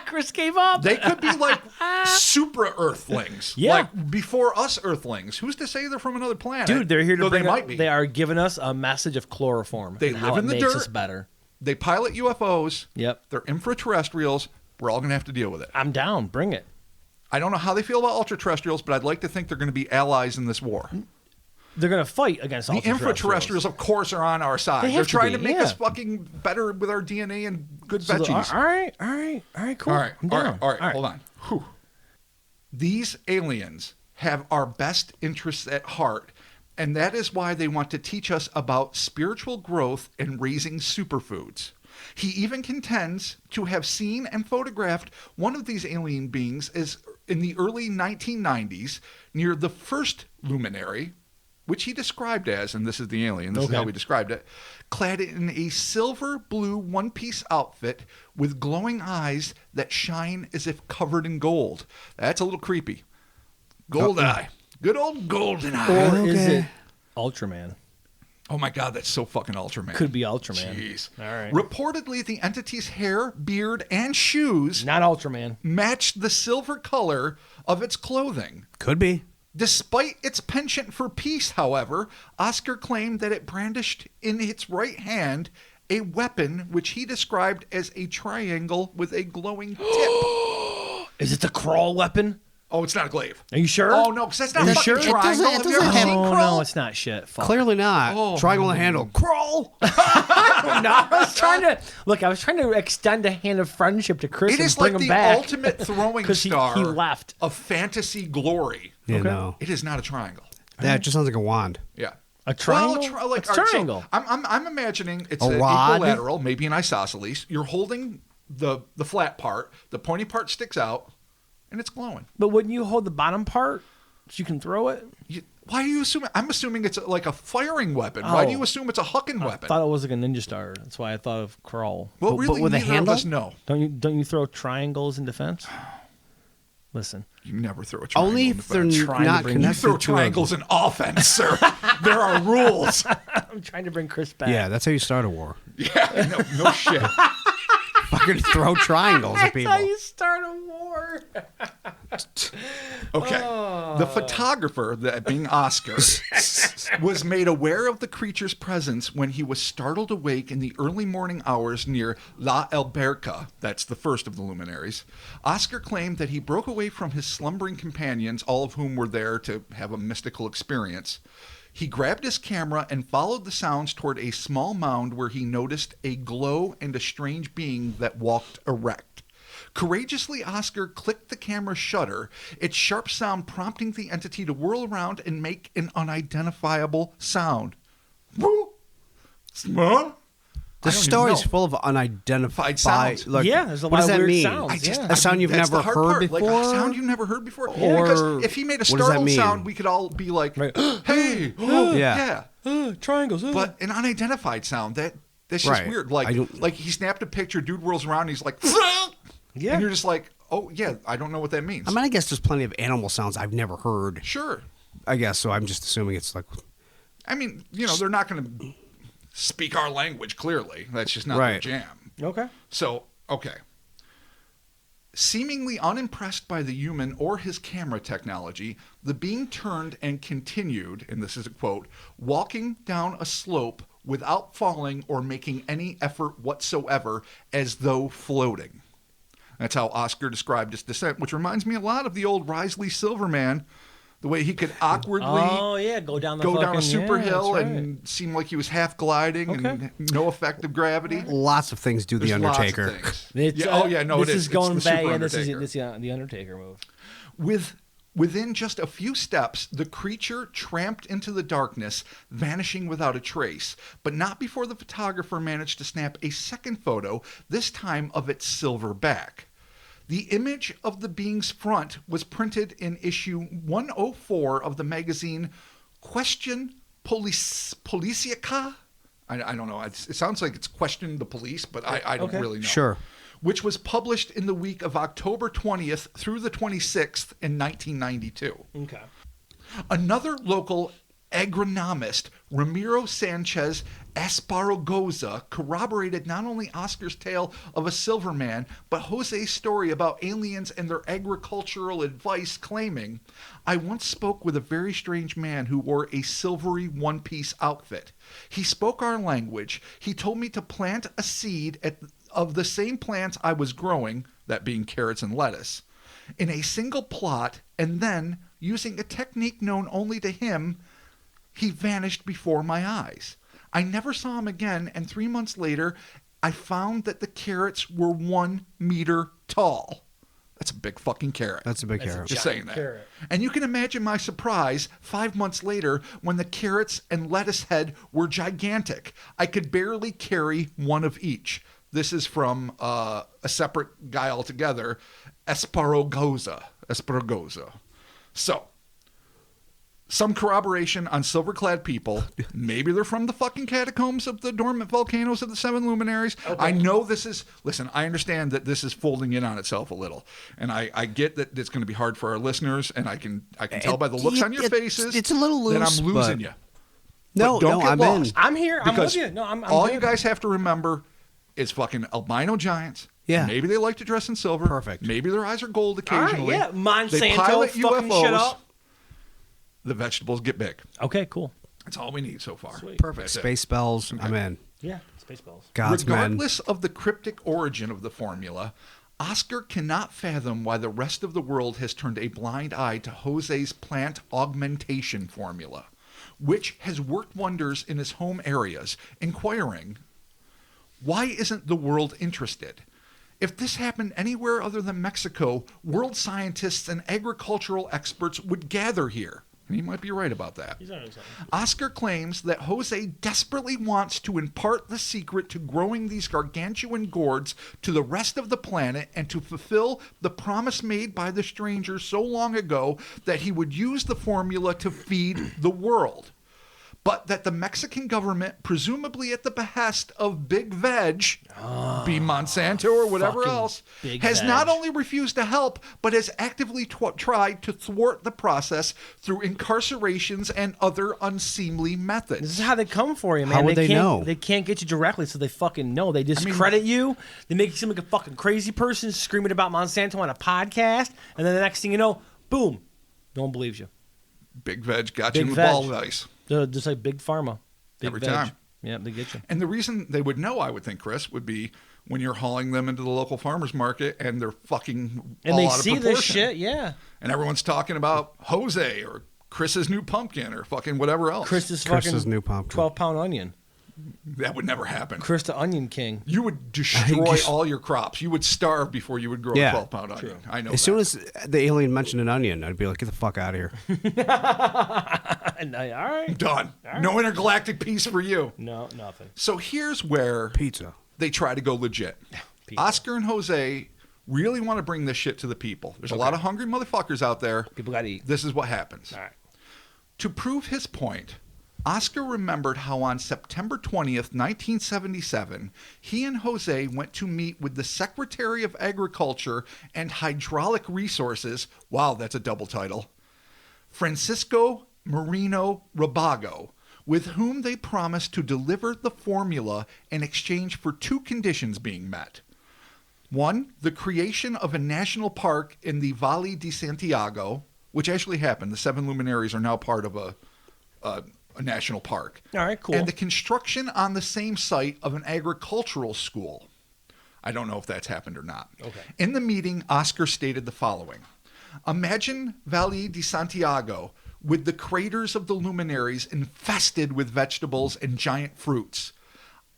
Chris gave up.
They could be like supra-Earthlings.
Yeah.
Like before us Earthlings. Who's to say they're from another planet?
Dude, they're here to
Though
bring
they might be.
They are giving us a message of chloroform.
They
and
live
how
in
it
the
makes
dirt.
us better.
They pilot UFOs.
Yep.
They're infraterrestrials. We're all going to have to deal with it.
I'm down. Bring it.
I don't know how they feel about ultraterrestrials, but I'd like to think they're going to be allies in this war.
They're going to fight against
The infraterrestrials, of course, are on our side.
They
They're
have to
trying
be,
to make
yeah.
us fucking better with our DNA and good
So
veggies.
all right, cool.
All right,
I'm
all
down.
right, hold on. Whew. These aliens have our best interests at heart, and that is why they want to teach us about spiritual growth and raising superfoods. He even contends to have seen and photographed one of these alien beings as in the early 1990s near the first luminary, which he described as, and this is the alien, this is how he described it, clad in a silver blue one-piece outfit with glowing eyes that shine as if covered in gold. That's a little creepy. Gold eye. Good old golden eye.
Or is it Ultraman?
Oh my God, that's so fucking Ultraman.
Could be Ultraman.
Jeez.
All right.
Reportedly, the entity's hair, beard, and shoes
Not Ultraman.
matched the silver color of its clothing.
Could be.
Despite its penchant for peace, however, Oscar claimed that it brandished in its right hand a weapon which he described as a triangle with a glowing tip.
Is it the crawl weapon?
Oh, it's not a glaive.
Are you sure?
Oh, no, because that's not
Are
a
you
fucking
sure?
triangle.
It
Have you
doesn't
ever
have-
seen
Oh,
Crawl?
no, it's not shit. Fuck.
Clearly not.
Oh.
Triangle and handle. Crawl.
No, I was trying to extend a hand of friendship to Chris
It
and
is
bring
like
him
the
back.
ultimate throwing
'Cause he
star
left.
of fantasy glory.
Yeah, no.
It is not a triangle.
That just sounds like a wand.
Yeah.
A triangle?
Well,
It's
all right, so
triangle.
I'm imagining it's
A
an
rod?
equilateral, maybe an isosceles. You're holding the flat part, the pointy part sticks out, and it's glowing.
But wouldn't you hold the bottom part so you can throw it?
Why are you assuming? I'm assuming it's like a firing weapon. Why do you assume it's a hucking
I
weapon?
thought it was like a ninja star. That's why I thought of crawl.
Well,
But
really,
with a
neither
handle?
of us know.
Don't you throw triangles in defense? Listen,
You never throw a triangle.
Only
in
if they're
defense.
trying to
not
bring-
You
connected
throw
to
triangles in offense, sir. There are rules.
I'm trying to bring Chris back.
Yeah, that's how you start a war.
Yeah, no shit.
Fucking throw triangles at
That's how
people.
you start a war.
Okay. The photographer, that being Oscar, was made aware of the creature's presence when he was startled awake in the early morning hours near La Alberca. That's the first of the luminaries. Oscar claimed that he broke away from his slumbering companions, all of whom were there to have a mystical experience. He grabbed his camera and followed the sounds toward a small mound where he noticed a glow and a strange being that walked erect. Courageously, Oscar clicked the camera shutter, its sharp sound prompting the entity to whirl around and make an unidentifiable sound. Woo! Small?
The story's full of unidentified
sounds.
Like,
Yeah, there's a
what
lot
does
of
that
weird
mean?
sounds. Yeah.
A sound you've
that's
never
the hard
heard
part.
before?
Like a sound you've never heard before.
Or
Because if he made a
what does that
startled
mean?
sound, we could all be like,
Right.
hey,
Yeah.
Triangles.
But an unidentified sound, that's just
Right.
weird.
I don't-
Like he snapped a picture, dude whirls around, and he's like,
Yeah.
and you're just like, oh yeah, I don't know what that means.
I mean, I guess there's plenty of animal sounds I've never heard.
Sure.
I guess, so I'm just assuming it's like...
I mean, they're not going to speak our language clearly. That's just not their
Right.
jam.
Okay.
So, okay. Seemingly unimpressed by the human or his camera technology, the being turned and continued, and this is a quote, walking down a slope without falling or making any effort whatsoever, as though floating. That's how Oscar described his descent, which reminds me a lot of the old Risley Silverman, the way he could awkwardly
Oh yeah, go down
a super
yeah,
hill
that's right.
and seem like he was half gliding
Okay.
and no effect of gravity.
Lots of things do
There's
The
lots of
Undertaker.
things.
It's,
Yeah, oh yeah, no,
this
it
is
is.
going
it's the
back.
Super
Yeah, this is
Undertaker.
the Undertaker move.
Within just a few steps, the creature tramped into the darkness, vanishing without a trace, but not before the photographer managed to snap a second photo, this time of its silver back. The image of the being's front was printed in issue 104 of the magazine Question Policiaca. I don't know. It sounds like it's questioned the police, but I don't really know.
Sure.
Which was published in the week of October 20th through the 26th in 1992.
Okay.
Another local agronomist, Ramiro Sanchez Esparragoza, corroborated not only Oscar's tale of a silver man, but Jose's story about aliens and their agricultural advice, claiming, "I once spoke with a very strange man who wore a silvery one-piece outfit. He spoke our language. He told me to plant a seed of the same plants I was growing," that being carrots and lettuce, "in a single plot, and then, using a technique known only to him, he vanished before my eyes. I never saw him again, and 3 months later, I found that the carrots were 1 meter tall." That's a big fucking carrot.
That's a big carrot.
Just saying that.
Carrot.
And you can imagine my surprise 5 months later when the carrots and lettuce head were gigantic. I could barely carry one of each. This is from a separate guy altogether, Esparragoza. So, some corroboration on silver-clad people. Maybe they're from the fucking catacombs of the dormant volcanoes of the Seven Luminaries. Okay. I know this is... Listen, I understand that this is folding in on itself a little. And I get that it's going to be hard for our listeners, and I can tell by the looks on your faces
it's a little loose,
that I'm losing you.
No,
don't get
I'm
lost.
in.
I'm here. I'm
Because
with you. No, I'm
all
good.
you guys have to remember is fucking albino giants.
Yeah.
Maybe they like to dress in silver.
Perfect.
Maybe their eyes are gold
All right,
occasionally.
yeah. Monsanto
They pilot
fucking
UFOs.
shit up.
The vegetables get big.
Okay, cool.
That's all we need so far.
Sweet.
Perfect.
That's it.
Space spells.
Okay.
I'm in.
Yeah, Spaceballs.
God's men.
Regardless of the cryptic origin of the formula, Oscar cannot fathom why the rest of the world has turned a blind eye to Jose's plant augmentation formula, which has worked wonders in his home areas, inquiring, why isn't the world interested? If this happened anywhere other than Mexico, world scientists and agricultural experts would gather here. And he might be right about that.
He's on something.
Oscar claims that Jose desperately wants to impart the secret to growing these gargantuan gourds to the rest of the planet and to fulfill the promise made by the stranger so long ago that he would use the formula to feed the world. But that the Mexican government, presumably at the behest of Big Veg, be Monsanto or whatever
fucking
else,
Big
has
Veg.
not only refused to help, but has actively tried to thwart the process through incarcerations and other unseemly methods.
This is how they come for you, man.
How would they
can't,
know?
They can't get you directly, so they fucking know. They discredit you. They make you seem like a fucking crazy person screaming about Monsanto on a podcast, and then the next thing you know, boom, no one believes you.
Big Veg got
Big
you in the
Veg.
ball of ice.
Just like Big Pharma. Big
Every
Veg.
time.
Yeah, they get you.
And the reason they would know, I would think, Chris, would be when you're hauling them into the local farmer's market and they're fucking
And
all
they
out of
see
proportion.
this shit, yeah.
And everyone's talking about Jose or Chris's new pumpkin or fucking whatever else.
Chris's
new pumpkin.
12-pound onion.
That would never happen.
Chris the Onion King.
You would destroy all your crops. You would starve before you would grow
Yeah.
a 12-pound onion. I know
As soon as the alien mentioned an onion, I'd be like, get the fuck out of here.
All right.
Done.
right.
No intergalactic peace for you.
No, nothing.
So here's where
Pizza.
they try to go legit.
Pizza.
Oscar and Jose really want to bring this shit to the people. There's a lot of hungry motherfuckers out there.
People got to eat.
This is what happens.
All right.
To prove his point, Oscar remembered how on September 20th, 1977, he and Jose went to meet with the Secretary of Agriculture and Hydraulic Resources, wow, that's a double title, Francisco Marino Rabago, with whom they promised to deliver the formula in exchange for 2 conditions being met. 1, the creation of a national park in the Valle de Santiago, which actually happened. The 7 luminaries are now part of a national park.
All right, cool.
And the construction on the same site of an agricultural school. I don't know if that's happened or not.
Okay.
In the meeting, Oscar stated the following. Imagine Valle de Santiago with the craters of the luminaries infested with vegetables and giant fruits.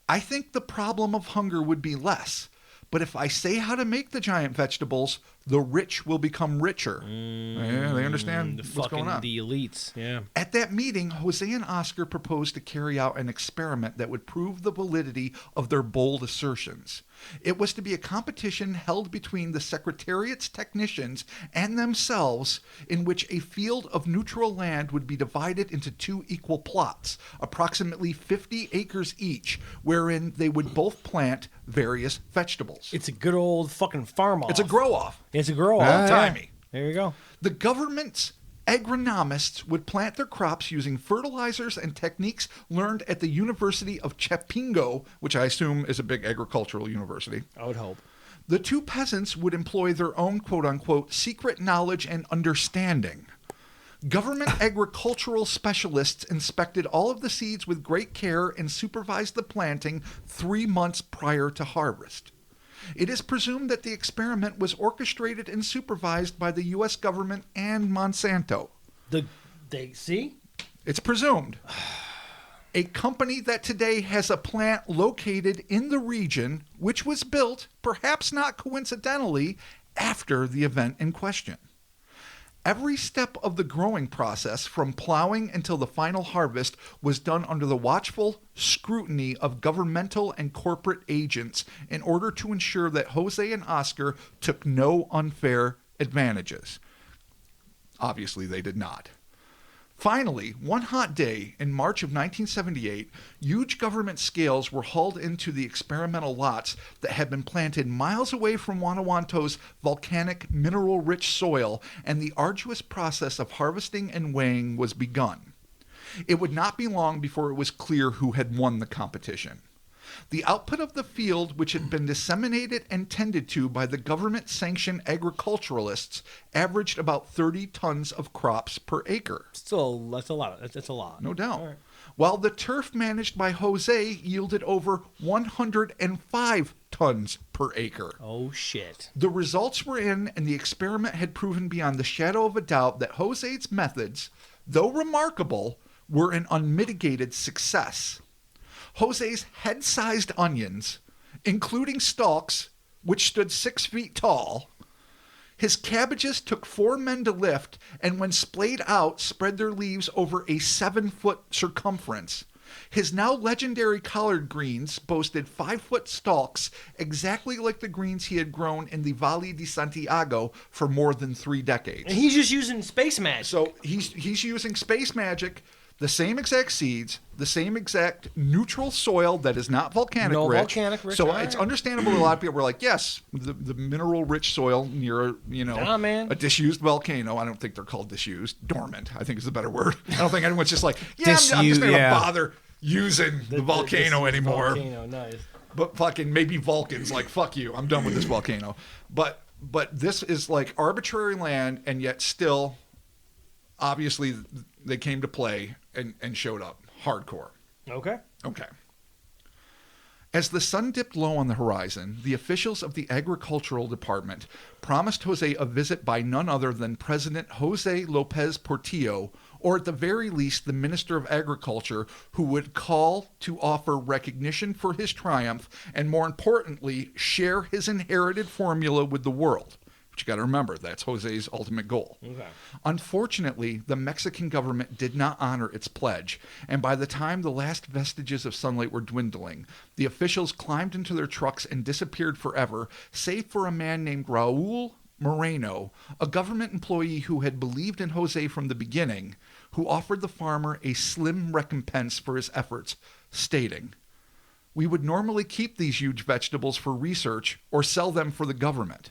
I think the problem of hunger would be less. But if I say how to make the giant vegetables, The rich will become richer. Yeah, they understand what's going on.
The elites, yeah.
At that meeting, Jose and Oscar proposed to carry out an experiment that would prove the validity of their bold assertions. It was to be a competition held between the Secretariat's technicians and themselves, in which a field of neutral land would be divided into 2 equal plots, approximately 50 acres each, wherein they would both plant various vegetables.
It's a good old fucking farm off.
It's a grow-off.
It's a grow-off.
Timey.
There you go.
The government's agronomists would plant their crops using fertilizers and techniques learned at the University of Chapingo, which I assume is a big agricultural university.
I would hope.
The 2 peasants would employ their own quote-unquote secret knowledge and understanding. Government agricultural specialists inspected all of the seeds with great care and supervised the planting 3 months prior to harvest. It is presumed that the experiment was orchestrated and supervised by the U.S. government and Monsanto.
See?
It's presumed. A company that today has a plant located in the region, which was built, perhaps not coincidentally, after the event in question. Every step of the growing process, from plowing until the final harvest, was done under the watchful scrutiny of governmental and corporate agents in order to ensure that Jose and Oscar took no unfair advantages. Obviously, they did not. Finally, one hot day in March of 1978, huge government scales were hauled into the experimental lots that had been planted miles away from Guanajuato's volcanic, mineral-rich soil, and the arduous process of harvesting and weighing was begun. It would not be long before it was clear who had won the competition. The output of the field, which had been disseminated and tended to by the government-sanctioned agriculturalists, averaged about 30 tons of crops per acre.
Still, that's a lot. That's a lot.
No doubt.
All right.
While the turf managed by Jose yielded over 105 tons per acre.
Oh, shit.
The results were in, and the experiment had proven beyond the shadow of a doubt that Jose's methods, though remarkable, were an unmitigated success. Jose's head-sized onions, including stalks, which stood 6 feet tall. His cabbages took 4 men to lift, and when splayed out, spread their leaves over a 7-foot circumference. His now legendary collard greens boasted 5-foot stalks, exactly like the greens he had grown in the Valle De Santiago for more than 3 decades.
And he's just using space magic.
So he's using space magic. The same exact seeds, the same exact neutral soil that is not volcanic rich. So it's understandable that a lot of people were like, yes, the mineral-rich soil near, a disused volcano. I don't think they're called disused. Dormant, I think is the better word. I don't think anyone's just like, I'm just not going to bother using the volcano anymore.
Volcano, nice.
But fucking maybe Vulcans, like, fuck you. I'm done with this volcano. But this is like arbitrary land, and yet still, obviously, they came to play and showed up hardcore.
Okay.
As the sun dipped low on the horizon, the officials of the agricultural department promised Jose a visit by none other than President Jose Lopez Portillo, or at the very least the Minister of Agriculture, who would call to offer recognition for his triumph and, more importantly, share his inherited formula with the world. But you got to remember, that's Jose's ultimate goal.
Okay.
Unfortunately, the Mexican government did not honor its pledge, and by the time the last vestiges of sunlight were dwindling, the officials climbed into their trucks and disappeared forever, save for a man named Raul Moreno, a government employee who had believed in Jose from the beginning, who offered the farmer a slim recompense for his efforts, stating, "We would normally keep these huge vegetables for research or sell them for the government.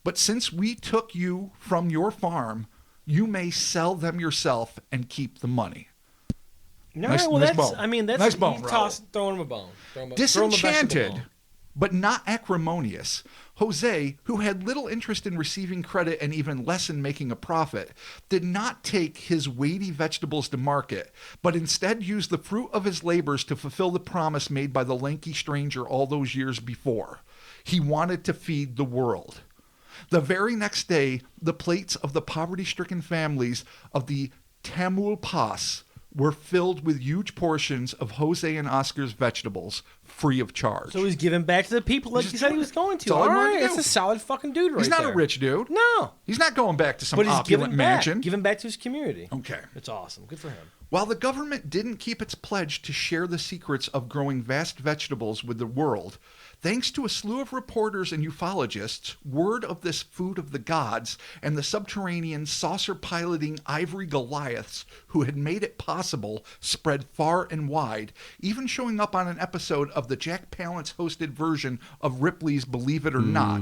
But since we took you from your farm, you may sell them yourself and keep the money."
Nice bone.
Nice bone,
throwing him a bone.
Disenchanted, but not acrimonious, Jose, who had little interest in receiving credit and even less in making a profit, did not take his weighty vegetables to market, but instead used the fruit of his labors to fulfill the promise made by the lanky stranger all those years before. He wanted to feed the world. The very next day, the plates of the poverty-stricken families of the Tamaulipas were filled with huge portions of Jose and Oscar's vegetables free of charge.
So he's giving back to the people like he said he was going to.
That's all he wanted to do.
It's a solid fucking dude right
He's not
there.
a rich dude.
No.
He's not going back to some
But he's
opulent
giving back.
mansion.
Giving back to his community.
Okay.
It's awesome. Good for him.
While the government didn't keep its pledge to share the secrets of growing vast vegetables with the world, thanks to a slew of reporters and ufologists, word of this food of the gods and the subterranean saucer-piloting ivory Goliaths who had made it possible spread far and wide, even showing up on an episode of the Jack Palance-hosted version of Ripley's Believe It or Not,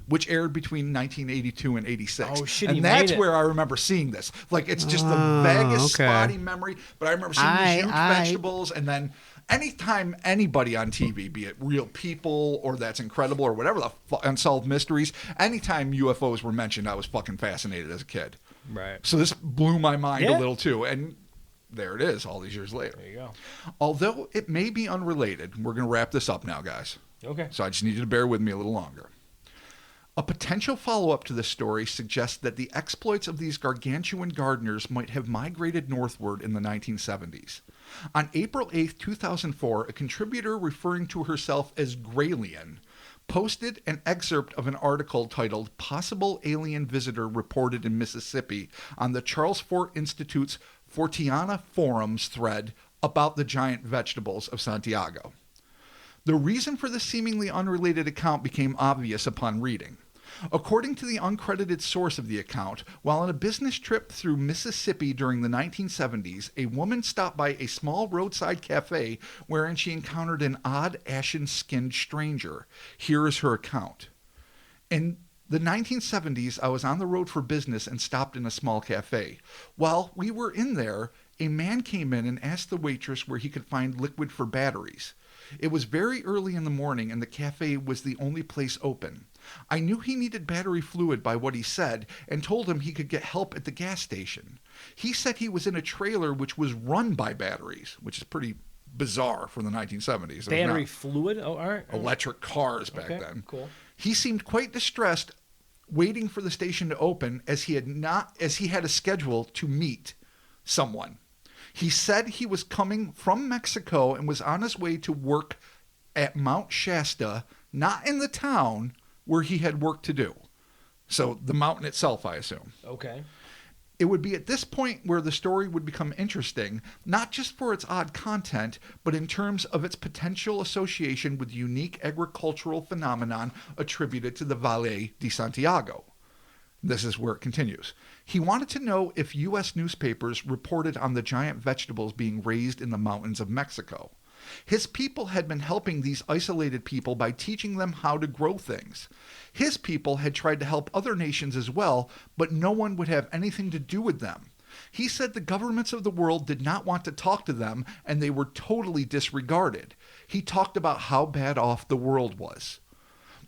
which aired between 1982 and 86.
Oh, shit,
and
he
that's
made it.
where I remember seeing this. Like, it's just the vaguest, spotty memory, but I remember seeing these huge vegetables, and then anytime anybody on TV, be it Real People or That's Incredible or whatever the Unsolved Mysteries, anytime UFOs were mentioned, I was fucking fascinated as a kid.
Right.
So this blew my mind
Yeah.
a little too, and there it is all these years later.
There you go.
Although it may be unrelated, we're going to wrap this up now, guys.
Okay.
So I just need you to bear with me a little longer. A potential follow-up to this story suggests that the exploits of these gargantuan gardeners might have migrated northward in the 1970s. On April 8, 2004, a contributor referring to herself as Gralien posted an excerpt of an article titled Possible Alien Visitor Reported in Mississippi on the Charles Fort Institute's Fortiana Forums thread about the giant vegetables of Santiago. The reason for this seemingly unrelated account became obvious upon reading. According to the uncredited source of the account, while on a business trip through Mississippi during the 1970s, a woman stopped by a small roadside cafe wherein she encountered an odd ashen-skinned stranger. Here is her account. In the 1970s, I was on the road for business and stopped in a small cafe. While we were in there, a man came in and asked the waitress where he could find liquid for batteries. It was very early in the morning and the cafe was the only place open. I knew he needed battery fluid by what he said and told him he could get help at the gas station. He said he was in a trailer which was run by batteries, which is pretty bizarre for the 1970s.
Battery fluid? Oh, all right.
Electric cars back then.
Cool.
He seemed quite distressed waiting for the station to open as he had a schedule to meet someone. He said he was coming from Mexico and was on his way to work at Mount Shasta, not in the town where he had work to do. So the mountain itself, I assume.
Okay.
It would be at this point where the story would become interesting, not just for its odd content, but in terms of its potential association with unique agricultural phenomenon attributed to the Valle de Santiago. This is where it continues. He wanted to know if U.S. newspapers reported on the giant vegetables being raised in the mountains of Mexico. His people had been helping these isolated people by teaching them how to grow things. His people had tried to help other nations as well, but no one would have anything to do with them. He said the governments of the world did not want to talk to them, and they were totally disregarded. He talked about how bad off the world was.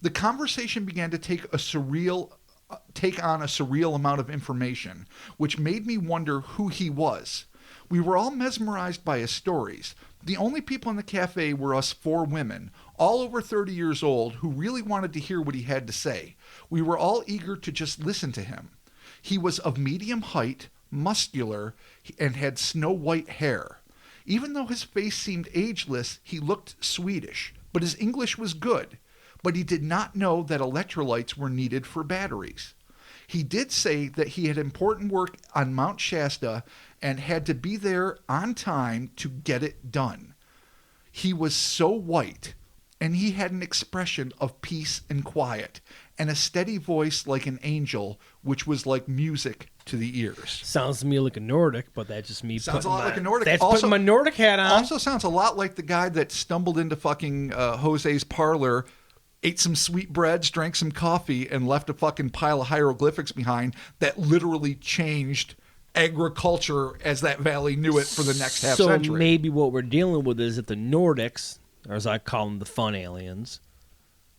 The conversation began to take on a surreal amount of information, which made me wonder who he was. We were all mesmerized by his stories. The only people in the cafe were us four women, all over 30 years old, who really wanted to hear what he had to say. We were all eager to just listen to him. He was of medium height, muscular, and had snow-white hair. Even though his face seemed ageless, he looked Swedish, but his English was good. But he did not know that electrolytes were needed for batteries. He did say that he had important work on Mount Shasta and had to be there on time to get it done. He was so white, and he had an expression of peace and quiet, and a steady voice like an angel, which was like music to the ears.
Sounds to me like a Nordic, but that's just me.
Sounds a lot like a Nordic.
That's
Also-
putting my Nordic hat on.
Also sounds a lot like the guy that stumbled into fucking Jose's parlor, ate some sweetbreads, drank some coffee, and left a fucking pile of hieroglyphics behind that literally changed agriculture as that valley knew it for the next half century.
So maybe what we're dealing with is that the Nordics, or as I call them, the fun aliens,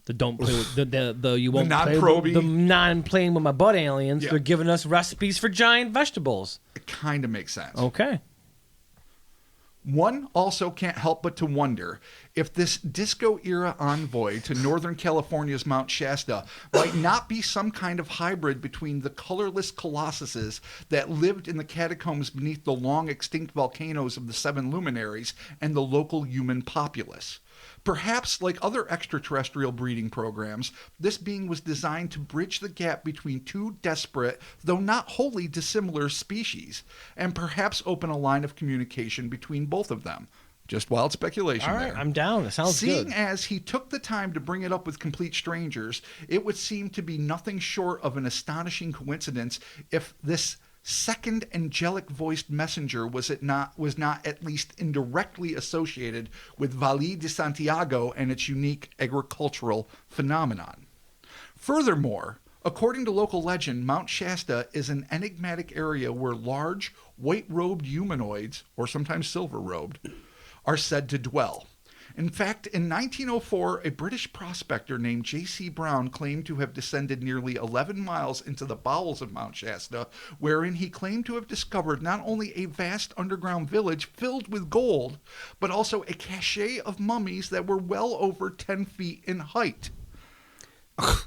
the don't play with the you won't play
non-proby.
with, the non-playing with my butt aliens.
Yeah.
They're giving us recipes for giant vegetables.
It kind of makes sense.
Okay.
One also can't help but to wonder if this disco-era envoy to Northern California's Mount Shasta might not be some kind of hybrid between the colorless colossuses that lived in the catacombs beneath the long-extinct volcanoes of the Seven Luminaries and the local human populace. Perhaps, like other extraterrestrial breeding programs, this being was designed to bridge the gap between two desperate, though not wholly dissimilar species, and perhaps open a line of communication between both of them. Just wild speculation.
All right,
there.
I'm down. It sounds
Seeing
good.
as he took the time to bring it up with complete strangers, it would seem to be nothing short of an astonishing coincidence if this second angelic voiced messenger was not at least indirectly associated with Valle de Santiago and its unique agricultural phenomenon. Furthermore, according to local legend, Mount Shasta is an enigmatic area where large white-robed humanoids, or sometimes silver-robed, are said to dwell. In fact, in 1904, a British prospector named J.C. Brown claimed to have descended nearly 11 miles into the bowels of Mount Shasta, wherein he claimed to have discovered not only a vast underground village filled with gold, but also a cache of mummies that were well over 10 feet in height.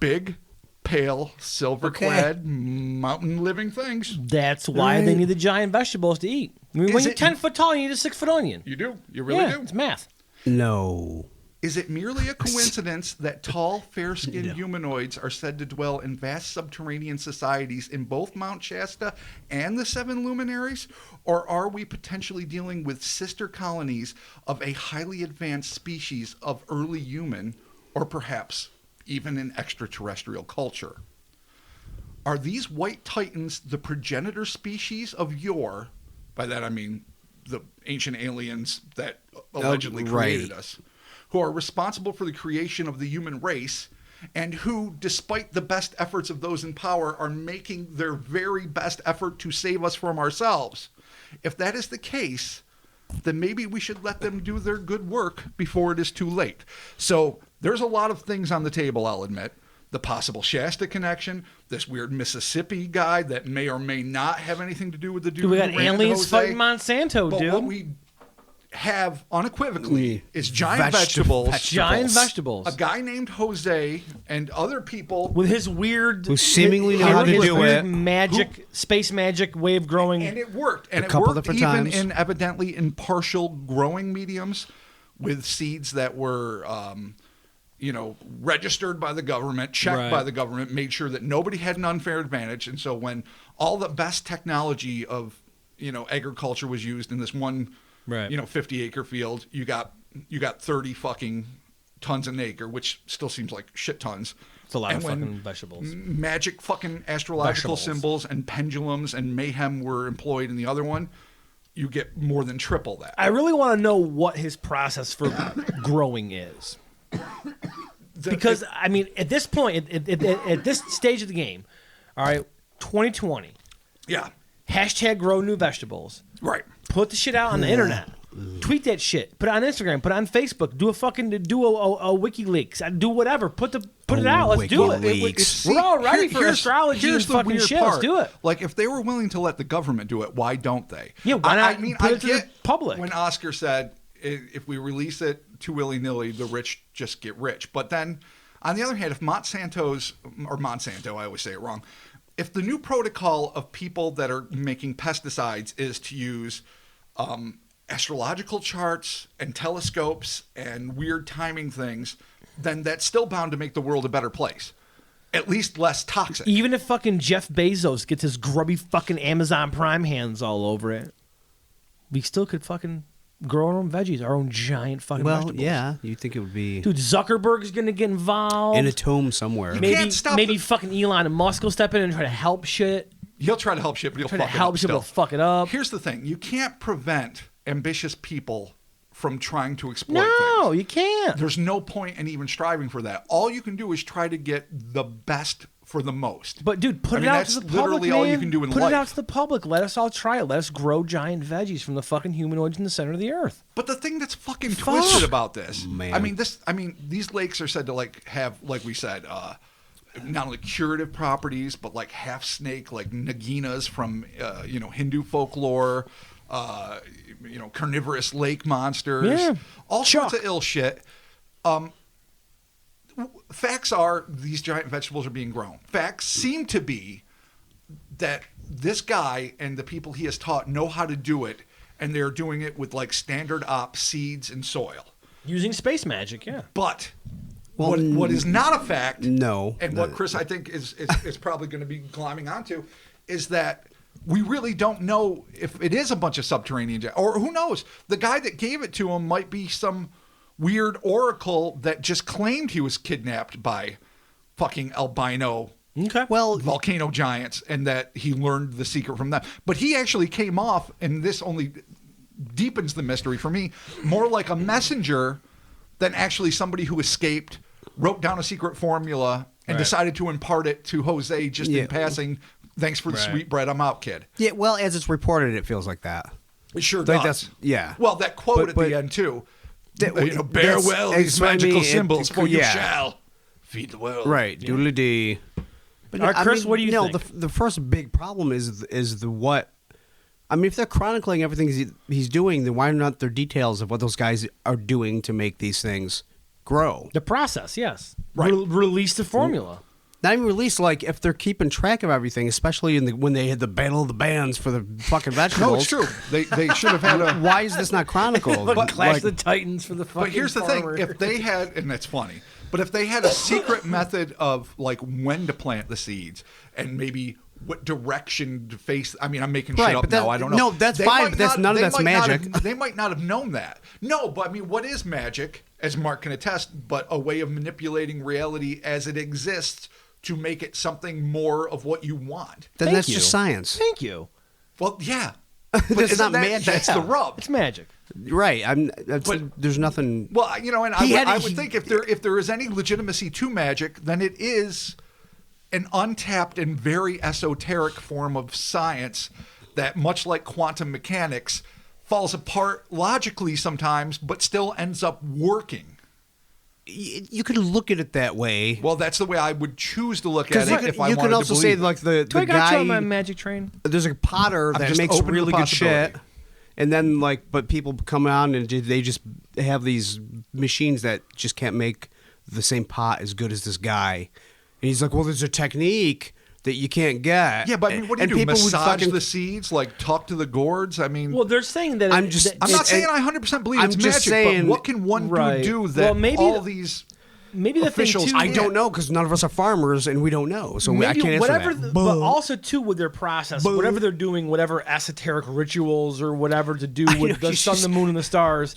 Big, pale, silver-clad, mountain-living things.
That's why they need the giant vegetables to eat. I mean, when you're 10 foot tall, you need a 6 foot onion.
You do. You really do.
It's math.
No.
Is it merely a coincidence that tall, fair-skinned humanoids are said to dwell in vast subterranean societies in both Mount Shasta and the Seven Luminaries? Or are we potentially dealing with sister colonies of a highly advanced species of early human, or perhaps even an extraterrestrial culture? Are these white titans the progenitor species of yore? By that I mean the ancient aliens that allegedly created us, who are responsible for the creation of the human race, and who, despite the best efforts of those in power, are making their very best effort to save us from ourselves. If that is the case, then maybe we should let them do their good work before it is too late. So there's a lot of things on the table, I'll admit. The possible Shasta connection, this weird Mississippi guy that may or may not have anything to do with the dude.
We got
who ran
aliens
Jose.
fighting Monsanto,
But
dude.
what we have unequivocally is giant vegetables.
Giant vegetables.
A guy named Jose and other people
With his weird,
Who seemingly know how to
his
do
weird
it.
magic, space magic way of growing.
and it worked. And
A
it
couple
worked
different
even
times.
in evidently in partial growing mediums with seeds that were registered by the government, checked
Right.
by the government, made sure that nobody had an unfair advantage. And so when all the best technology of, agriculture was used in this one,
Right.
50-acre field, you got 30 fucking tons an acre, which still seems like shit tons.
It's a lot
And
of
when
fucking vegetables.
magic fucking astrological
Vegetables.
symbols and pendulums and mayhem were employed in the other one, you get more than triple that.
I really want to know what his process for growing is. Because, I mean, at this point, at this stage of the game, all right, 2020,
Yeah,
hashtag grow new vegetables.
right.
Put the shit out on the internet. Tweet that shit. Put it on Instagram. Put it on Facebook. Do a WikiLeaks. Do whatever. Put it out. Let's do it.
WikiLeaks.
We're all ready for
Here's
astrology and
the
fucking
weird
shit. Let's
part.
do it.
Like, if they were willing to let the government do it, why don't they?
Yeah, why not
I mean,
put
I
it to the
get
public?
when Oscar said, if we release it too willy-nilly, the rich just get rich. But then, on the other hand, if Monsanto, I always say it wrong, if the new protocol of people that are making pesticides is to use astrological charts and telescopes and weird timing things, then that's still bound to make the world a better place. At least less toxic.
Even if fucking Jeff Bezos gets his grubby fucking Amazon Prime hands all over it, we still could fucking grow our own veggies, our own giant fucking vegetables.
yeah, you'd think it would be
Dude, Zuckerberg's gonna get involved.
in a tome somewhere.
You
maybe
can't stop
maybe
the-
fucking Elon Musk will step in and try to help shit.
He'll try to help shit, but he'll
Try to
fuck it
help
up
shit, but
still.
fuck it up.
Here's the thing. You can't prevent ambitious people from trying to exploit
No,
things.
you can't.
There's no point in even striving for that. All you can do is try to get the best for the most.
But dude, put
I
it
mean,
out
that's
to the public,
literally
man.
all you can do in
put
life.
it out to the public. Let us all try it. Let us grow giant veggies from the fucking humanoids in the center of the earth.
But the thing that's fucking
Fuck.
twisted about this,
Man.
I mean, these lakes are said to have, like we said, not only curative properties, but like half snake, like naginas from Hindu folklore. carnivorous lake monsters, all sorts of ill shit. Facts are these giant vegetables are being grown. Facts seem to be that this guy and the people he has taught know how to do it, and they're doing it with like standard op seeds and soil.
Using space magic, yeah.
But what is not a fact,
and
what Chris I think is probably going to be climbing onto, is that we really don't know if it is a bunch of subterranean, or who knows? The guy that gave it to him might be some weird oracle that just claimed he was kidnapped by fucking albino volcano giants, and that he learned the secret from them. But he actually came off, and this only deepens the mystery for me, more like a messenger than actually somebody who escaped, wrote down a secret formula, and decided to impart it to Jose just in passing. Thanks for the sweet bread. I'm out, kid.
Yeah, well, as it's reported, it feels like that.
It sure does. Well, that quote at the end, too. Bear well these magical symbols, for you shall feed the world.
Right, doodly-dee.
But Chris, what do you think?
The first big problem is the what. I mean, if they're chronicling everything he's doing, then why not there details of what those guys are doing to make these things grow?
The process, yes. Right. Release the formula.
Not even release, like, if they're keeping track of everything, especially when they had the Battle of the Bands for the fucking vegetables.
No, it's true. They should have had a...
Why is this not chronicled?
Clash of the Titans for the fucking
But here's the
farmer.
thing. If they had... And that's funny. But if they had a secret method of, like, when to plant the seeds and maybe what direction to face... I mean, I'm making shit up now. I don't know.
No, that's fine. But none of that's magic.
They might not have known that. No, but, I mean, what is magic, as Mark can attest, but a way of manipulating reality as it exists to make it something more of what you want.
Then that's just science.
Thank you.
Well, yeah.
That's not magic.
That's the rub.
It's magic.
Right. There's nothing...
Well, and I would think if there is any legitimacy to magic, then it is an untapped and very esoteric form of science that, much like quantum mechanics, falls apart logically sometimes, but still ends up working.
You could look at it that way.
Well, that's the way I would choose to look at it if I wanted to believe.
You could also say, like, the
Do I
guy...
on my magic train?
There's a potter that makes really good shit. And then, like, but people come on and they just have these machines that just can't make the same pot as good as this guy. And he's like, well, there's a technique that you can't get.
Yeah, but I mean, what do you do? Massage the seeds? Like, talk to the gourds? I mean...
Well, they're saying that...
I'm not saying I 100% believe it's magic, but what can one dude do that all these...
Maybe the
officials...
thing too,
I don't know, because none of us are farmers, and we don't know, so I can't answer that.
But also, too, with their process, whatever they're doing, whatever esoteric rituals or whatever to do with the sun, the moon, and the stars...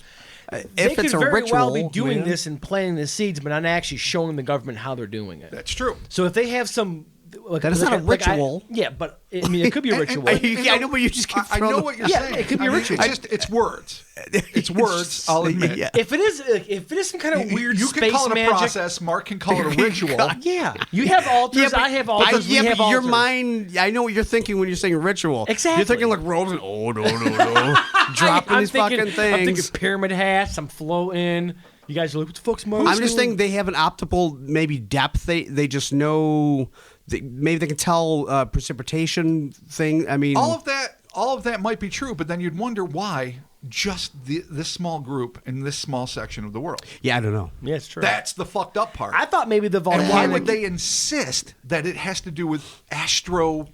They could very well be doing this and planting the seeds, but not actually showing the government how they're doing it.
That's true.
So if they have some...
That is not a ritual.
But I mean, it could be a ritual.
I know, but you just keep
I know what you're saying.
It could be a ritual.
It's words. It's words. I'll admit.
Yeah.
If it is some kind of weird
you
space
can call it
magic,
a process. Mark can call it a ritual.
Yeah, you have altars. I have altars. We have altars.
Your mind. I know what you're thinking when you're saying ritual.
Exactly.
You're thinking like robes and no, dropping these fucking things.
I'm thinking pyramid hats. I'm floating. You guys are like, what the fuck's Moses?
I'm just thinking they have an optical maybe depth. They just know. Maybe they can tell precipitation thing. I mean,
all of that might be true, but then you'd wonder why just this small group in this small section of the world.
Yeah, I don't know.
Yeah, it's true.
That's the fucked up part.
I thought maybe the volcanic.
And why would they insist that it has to do with astroastrology,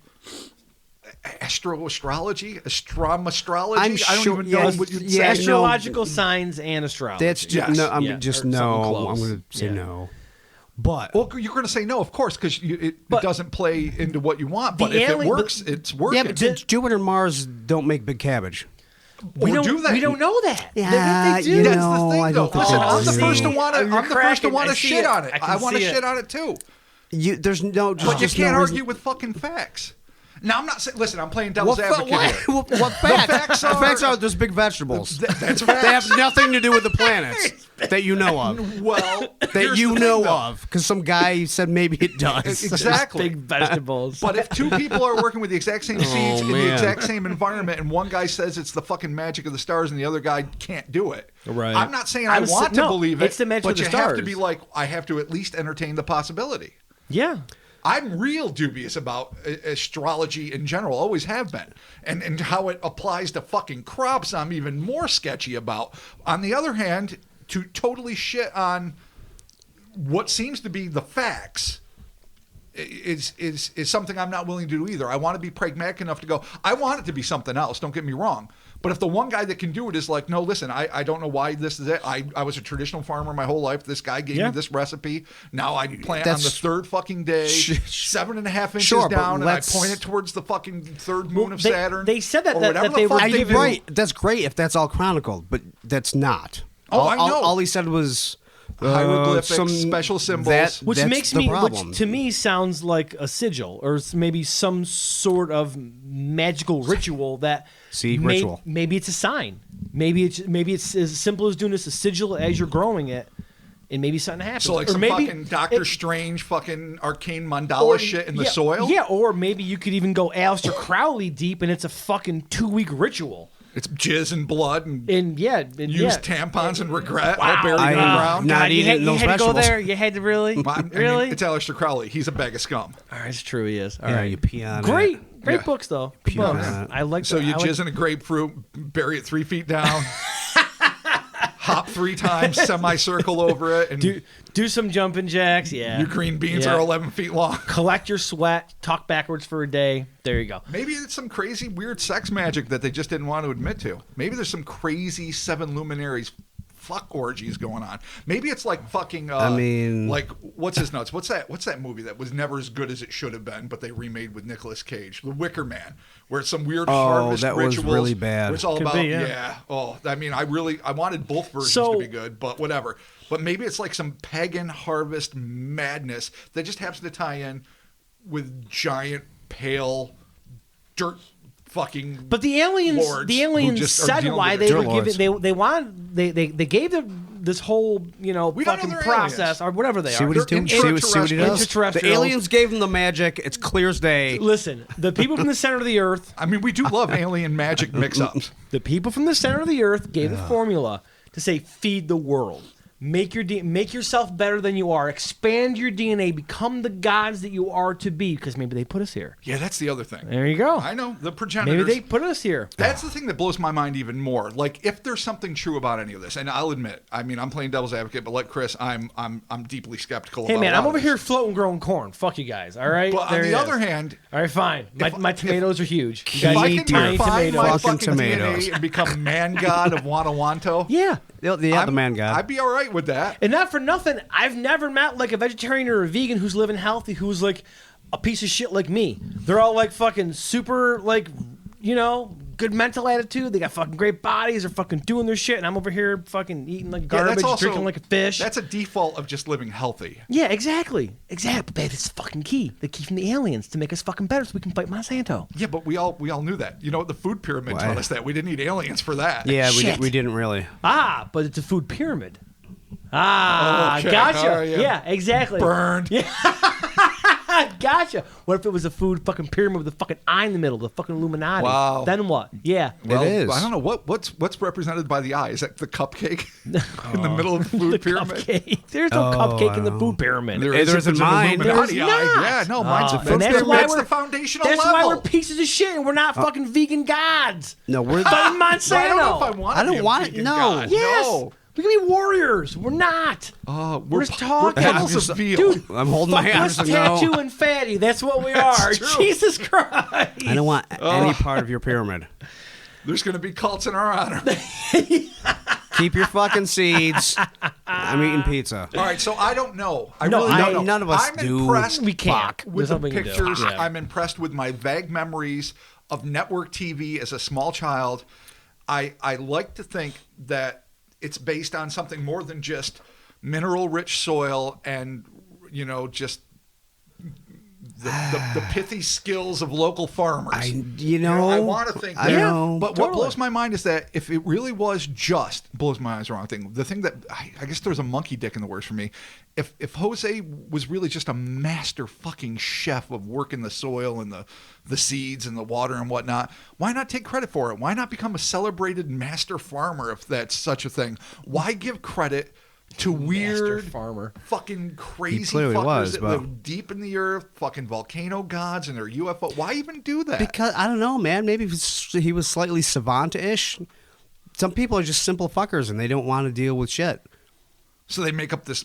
astromastrology?
I
don't even know what you'd say.
Astrological signs and astrology.
That's just no. I'm going to say no. But
you're going to say no, of course, because it doesn't play into what you want. But if it works, it's working.
Yeah, but Jupiter and Mars don't make big cabbage.
We don't know that.
Yeah,
they do.
That's the thing, though. Listen, I'm the first to want to shit on it. I want to shit on it too.
There's no,
but you can't argue with fucking facts. Now, I'm not saying... Listen, I'm playing devil's advocate here.
What facts? The facts are there's big vegetables.
That's facts.
They have nothing to do with the planets that you know of.
Well,
that you know of. Because some guy said maybe it does.
Exactly.
Big vegetables.
But if two people are working with the exact same seeds in the exact same environment, and one guy says it's the fucking magic of the stars and the other guy can't do it,
right?
I'm not saying I want to believe it,
it's the magic
but
of the
you
stars.
have to be like, I have to at least entertain the possibility.
Yeah.
I'm real dubious about astrology in general, always have been. And how it applies to fucking crops, I'm even more sketchy about. On the other hand, to totally shit on what seems to be the facts is something I'm not willing to do either. I want to be pragmatic enough to go, I want it to be something else, don't get me wrong. But if the one guy that can do it is like, no, listen, I don't know why this is it. I was a traditional farmer my whole life. This guy gave me this recipe. Now I plant on the third fucking day, 7.5 inches down, and I point it towards the fucking third moon of Saturn.
They said that they were
right. That's great if that's all chronicled, but that's not.
I know.
All he said was
hieroglyphics,
some
special symbols.
Which to me sounds like a sigil or maybe some sort of magical ritual that
ritual.
Maybe it's a sign. Maybe it's as simple as doing this a sigil as you're growing it, and maybe something happens.
So like
or
some
maybe
fucking Doctor Strange fucking arcane mandala shit in the soil?
Yeah, or maybe you could even go Aleister Crowley deep and it's a fucking 2-week ritual.
It's jizz and blood and
use
tampons and regret
wow.
all buried in the ground.
Not eating those
vegetables. You had to go there. You had to really.
Really? It's Aleister Crowley. He's a bag of scum.
All right, it's true. He is. All
yeah,
right.
you pee on
Great
it.
books though. Good books. I like.
So you jizz in a grapefruit, bury it 3 feet down. Hop 3 times, semicircle over it, and
do some jumping jacks. Yeah,
your green beans are 11 feet long.
Collect your sweat. Talk backwards for a day. There you go.
Maybe it's some crazy weird sex magic that they just didn't want to admit to. Maybe there's some crazy 7 luminaries fuck orgies going on. Maybe it's like fucking. Like what's his nuts? What's that movie that was never as good as it should have been, but they remade with Nicolas Cage, The Wicker Man, where it's some weird harvest
that
rituals.
Was really bad.
Where it's all about Oh, I mean, I wanted both versions to be good, but whatever. But maybe it's like some pagan harvest madness that just happens to tie in with giant pale dirt. Fucking
but the aliens said why they were giving they gave them this whole fucking process
aliens.
Or whatever they
see
are.
What he's doing. See what he does. The aliens gave him the magic. It's clear as day.
Listen, the people from the center of the earth.
I mean, we do love alien magic mix-ups.
The people from the center of the earth gave the formula to say feed the world. Make yourself better than you are. Expand your DNA. Become the gods that you are to be. Because maybe they put us here.
Yeah, that's the other thing.
There you go.
I know the progenitors.
Maybe they put us here.
That's the thing that blows my mind even more. Like, if there's something true about any of this, and I'll admit, I mean, I'm playing devil's advocate, but like Chris, I'm deeply skeptical.
Hey
about
man, I'm over
this.
here floating, growing corn. Fuck you guys. All right.
But on the other hand,
all right, fine. My tomatoes are huge.
If I can
tiny
find my
fucking
fucking
tomatoes.
DNA and become man god of Guanajuato,
the man god.
I'd be all right with that.
And not for nothing, I've never met like a vegetarian or a vegan who's living healthy who's like a piece of shit like me. They're all like fucking super like, good mental attitude. They got fucking great bodies. They're fucking doing their shit, and I'm over here fucking eating like garbage, drinking like a fish.
That's a default of just living healthy.
Yeah, exactly. But it's fucking key. The key from the aliens to make us fucking better so we can fight Monsanto.
Yeah, but we all knew that. You know what? The food pyramid taught us that. We didn't need aliens for that.
Yeah, we didn't really.
But it's a food pyramid. Okay. Gotcha. Yeah, exactly.
Burned.
Yeah. Gotcha. What if it was a food fucking pyramid with a fucking eye in the middle, the fucking Illuminati?
Wow.
Then what? Yeah.
Well,
it is.
I don't know what's represented by the eye. Is that the cupcake in the middle of the food pyramid?
Cupcake. There's no cupcake in the food pyramid.
There's
in mine.
Illuminati
There's
eye.
not.
Yeah, no, mine's
that's
the foundational
That's
level.
why we're pieces of shit and we're not fucking vegan gods.
No, we're
fighting Monsanto.
I don't know if I want to
I don't
be a
want it.
vegan
No.
god.
Yes.
No.
We can be warriors. We're not.
We're
just talking.
We're cows of veal.
Dude,
I'm holding my hands.
Fuckless, tattoo, and fatty. That's what we are.
true.
Jesus Christ.
I don't want any part of your pyramid.
There's going to be cults in our honor.
Keep your fucking seeds. I'm eating pizza.
All right, so I don't know. I
No,
really don't know.
none of us
I'm
do.
impressed
We can't.
with
There's
the
nothing we can do.
pictures.
Yeah.
I'm impressed with my vague memories of network TV as a small child. I like to think that it's based on something more than just mineral-rich soil and, just the pithy skills of local farmers. I want to think that.
I know.
But what blows my mind is that if it really was just, blows my eyes the wrong thing, the thing that, I guess there's a monkey dick in the works for me. If Jose was really just a master fucking chef of working the soil and the seeds and the water and whatnot, why not take credit for it? Why not become a celebrated master farmer if that's such a thing? Why give credit to weird
farmer,
fucking crazy
clearly
fuckers that live deep in the earth, fucking volcano gods and their UFO. Why even do that?
Because I don't know, man. Maybe he was slightly savant-ish. Some people are just simple fuckers and they don't want to deal with shit.
So they make up this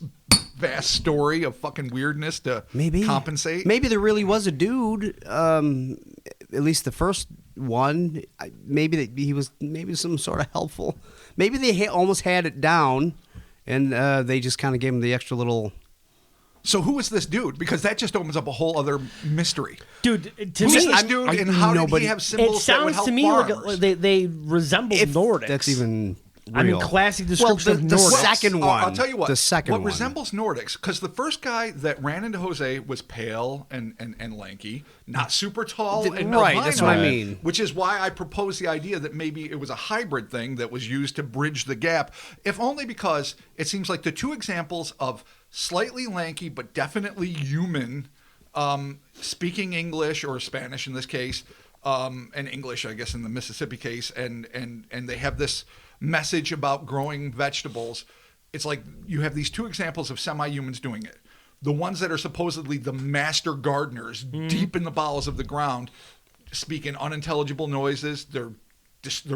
vast story of fucking weirdness to compensate.
Maybe there really was a dude. At least the first one. Maybe he was some sort of helpful. Maybe they almost had it down, and they just kind of gave him the extra little.
So who is this dude? Because that just opens up a whole other mystery.
Dude, to
Who's
me,
this dude, and how did he have symbols
it
that would
sounds
help
to me
farmers?
like they resemble Nordics.
That's even real.
I mean, classic description of
the
Nordics.
second one.
I'll tell you what.
The second
what
one
resembles Nordics, because the first guy that ran into Jose was pale and lanky, not super tall and
right.
albino,
That's what I mean.
Which is why I proposed the idea that maybe it was a hybrid thing that was used to bridge the gap, if only because it seems like the two examples of slightly lanky but definitely human, speaking English or Spanish in this case, and English, I guess, in the Mississippi case, and they have this message about growing vegetables. It's like you have these two examples of semi-humans doing it. The ones that are supposedly the master gardeners deep in the bowels of the ground, speaking unintelligible noises. They're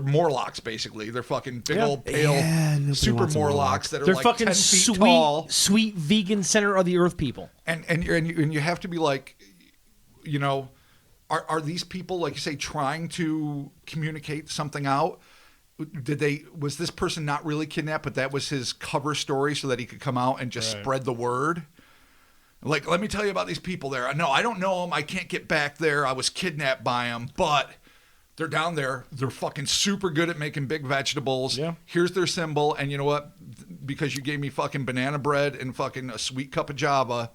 Morlocks, basically. They're fucking big old pale super Morlocks that are
They're
like
fucking
10 feet tall.
sweet vegan center of the earth people.
And you have to be like, you know, are these people, like you say, trying to communicate something out? Was this person not really kidnapped, but that was his cover story so that he could come out and just spread the word? Like, let me tell you about these people there. No, I don't know them. I can't get back there. I was kidnapped by them, but they're down there. They're fucking super good at making big vegetables. Yeah. Here's their symbol. And you know what? Because you gave me fucking banana bread and fucking a sweet cup of Java,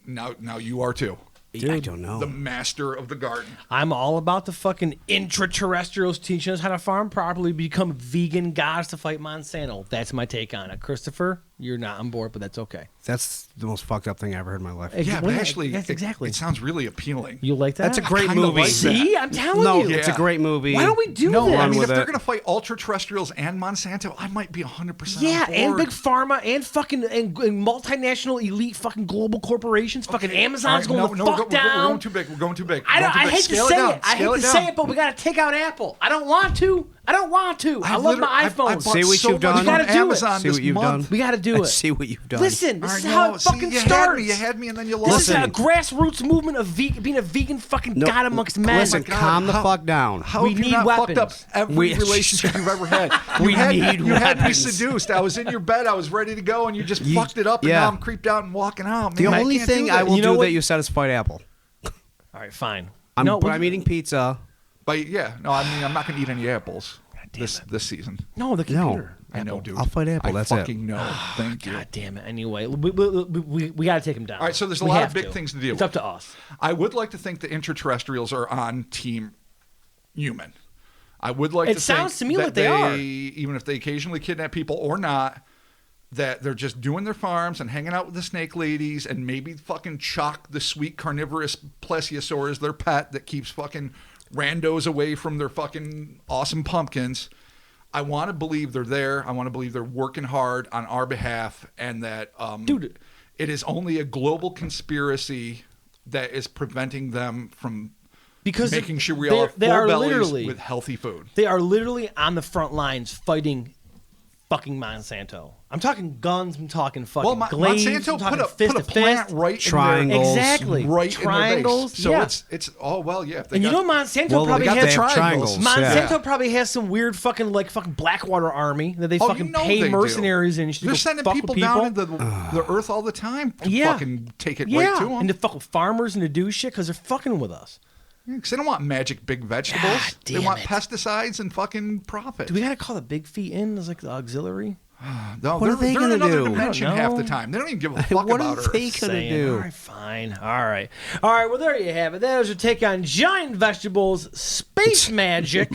now you are too.
Dude, I don't know.
The master of the garden.
I'm all about the fucking intraterrestrials teaching us how to farm properly, become vegan gods to fight Monsanto. That's my take on it. Christopher, you're not on board, but that's okay.
That's the most fucked up thing I ever heard in my life.
Yeah, but actually,
that's exactly.
It sounds really appealing.
You like that?
That's a great movie.
Like
See,
that.
I'm telling you.
It's a great movie.
Why don't we do
No,
that?
I mean, if
with
they're
it.
going to fight ultra-terrestrials and Monsanto, I might be 100%
Yeah,
on board.
and big pharma and fucking and multinational elite fucking global corporations. Fucking Amazon's going the fuck down.
We're going too big. We're going too big.
I hate to say it, but we got to take out Apple. I don't want to. I love my iPhone.
See what you've done.
We got to do
Amazon
it.
See what you've done.
We got to do it.
See what you've done.
Listen, this is how it fucking starts.
You had me, and then you lost
This is a grassroots movement of being a vegan fucking god amongst men.
Listen, calm the fuck down.
How
We
have you
need
not
weapons.
fucked up every relationship you've ever had? You had me seduced. I was in your bed. I was ready to go, and you just fucked it up, and now I'm creeped out and walking out.
The
Man,
only thing I will do that you satisfied Apple.
All right, fine.
I'm eating pizza.
But yeah, no, I mean, I'm not going to eat any apples this season.
No, the computer.
I know, dude.
I'll fight Apple. That's
I fucking know. Thank you.
God damn it. Anyway, we got to take him down.
All right, so there's a lot of big things to deal with.
It's up to us.
I would like to think the intraterrestrials are on team human. I would like to think
It sounds to me
that
like they are.
Even if they occasionally kidnap people or not, that they're just doing their farms and hanging out with the snake ladies and maybe fucking Chuck, the sweet carnivorous plesiosaur, is their pet that keeps fucking randos away from their fucking awesome pumpkins. I want to believe they're there. I want to believe they're working hard on our behalf, and that
Dude,
it is only a global conspiracy that is preventing them from making sure we all have full bellies with healthy food.
They are literally on the front lines fighting fucking Monsanto. I'm talking guns. I'm talking fucking glaives.
Monsanto
I'm talking
put a plant right
triangles,
in their,
exactly,
right
triangles.
In their base. So it's yeah.
And you know Monsanto probably has
triangles.
Monsanto probably has some weird fucking Blackwater army that they fucking pay mercenaries and
they're sending people down into the earth all the time to fucking take it right to them.
And to fuck with farmers and to do shit because they're fucking with us.
Because they don't want magic big vegetables. They want pesticides and fucking profit.
Do we got to call the big feet in as like the auxiliary?
No,
what are they
going to
do?
Another dimension half the time. They don't even give a fuck
what
about
are they
Earth.
going to do?
All right, fine. All right. Well, there you have it. That was your take on giant vegetables, space magic,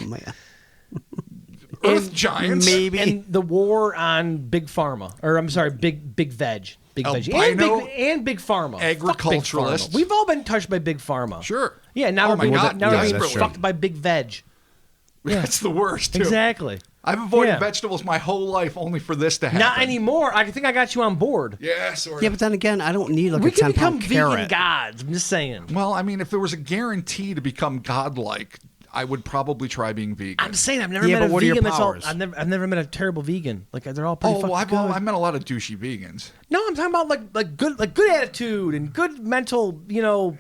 Earth giants,
maybe,
and the war on big pharma. Or I'm sorry, big veg. Big veg. And big pharma.
Agriculturalists.
Big pharma. We've all been touched by big pharma.
Sure.
Yeah, now we're being
desperately.
fucked by big veg.
That's the worst, too.
Exactly.
I've avoided
Yeah.
vegetables my whole life only for this to happen.
Not anymore. I think I got you on board.
Yeah, sort of.
Yeah, but then again, I don't need like
We
a
can
10-pound
become vegan
carrot.
gods. I'm just saying.
Well, I mean, if there was a guarantee to become godlike, I would probably try being vegan.
I'm saying I've never
Yeah,
met a
but what are your
vegan that's all.
powers?
I've never met a terrible vegan. Like they're all pretty fucking good.
I met a lot of douchey vegans.
No, I'm talking about like good attitude and good mental,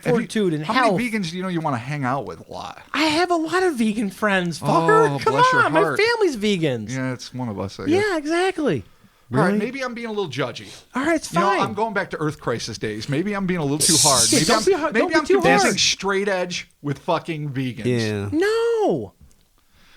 fortitude and
How
health.
many vegans do you know you want to hang out with a lot?
I have a lot of vegan friends, fucker.
Oh,
Come
bless your
on, my
heart.
family's vegans.
Yeah, it's one of us, I guess.
Yeah, exactly.
All right,
Really?
maybe I'm being a little judgy.
All right, it's
You know,
fine.
I'm going back to Earth Crisis days. Maybe I'm being a little too hard.
Yeah,
Maybe
don't
I'm,
be hard-
maybe
don't be
I'm
too
confusing
hard.
straight edge with fucking vegans.
Yeah.
No,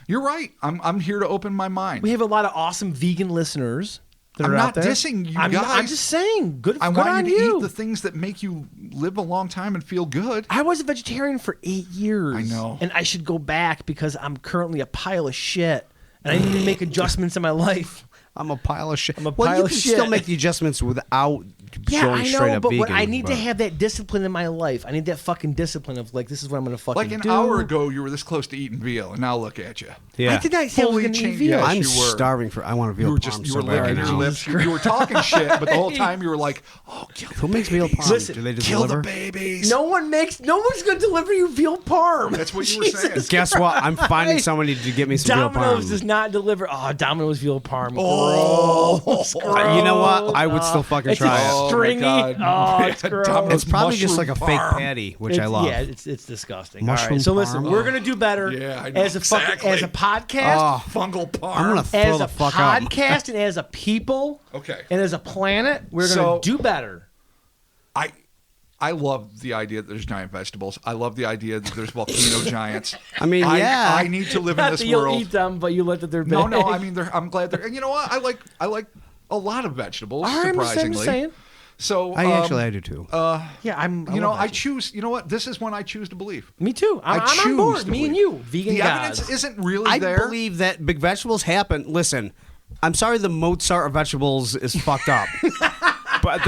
You're right. I'm here to open my mind.
we have a lot of awesome vegan listeners that
I'm
are
not
out there.
dissing you
I'm
guys.
just saying, good.
I
good
want
on
you to
you.
eat the things that make you live a long time and feel good.
I was a vegetarian for 8 years.
I know.
And I should go back because I'm currently a pile of shit. And I need to make adjustments in my life.
I'm a pile of shit.
I'm a
well,
pile
you
of
can
shit.
still make the adjustments without
Yeah,
going
I
straight
know,
up
but
vegan.
what I need to
but-
have that discipline in my life. I need that fucking discipline of like, this is what I'm going to fucking
Like an
do.
hour ago, you were this close to eating veal, and now look at you.
Yeah.
I did not say I was
Fully
going to eat
changed.
veal.
Yes,
I'm
you were.
starving for. I want a veal
You were
parm
just you
so
were
bad
licking
right
your
now.
lips. You were talking shit, but the whole time you were like, "Oh, kill the
Who makes veal
babies.
parm?
Listen,
Do they just
Kill
deliver?
the babies."
No one's going to deliver you veal parm.
That's what you were saying.
Jesus
Guess what? I'm finding
Christ.
somebody to get me some veal
Domino's
parm.
does not deliver. Oh, Domino's veal parm.
Oh.
Gross.
You know what? I would still fucking
It's
try
a
it.
Oh, my
stringy.
God.
Oh, it's
Yeah,
gross.
Domino's
It's probably just like
mushroom
a fake
parm.
patty, which I love.
Yeah, it's disgusting.
Mushroom
All right, so listen,
parm.
we're gonna do better.
Yeah, I know
as a fucking,
exactly.
as a podcast,
Oh,
Fungal parm.
I'm gonna throw
as
the
a
fuck up.
podcast, and as a people,
Okay.
and as a planet, we're
So-
gonna do better.
I love the idea that there's giant vegetables. I love the idea that there's volcano giants.
I mean, yeah.
I need to live in
Not
this
that you'll
world.
eat them, but you let that they're big.
No, I mean, I'm glad they're. And you know what? I like a lot of vegetables.
All right, I'm just
Surprisingly,
saying.
so
I do too.
Yeah, I'm.
You know,
love
I
vegetables.
choose. You know what? This is when I choose to believe.
Me too. I'm on
choose
board.
to
Me and
believe.
you, vegan
The
gods.
evidence isn't really
I
there.
believe that big vegetables happen. Listen, I'm sorry the Mozart of vegetables is fucked up. But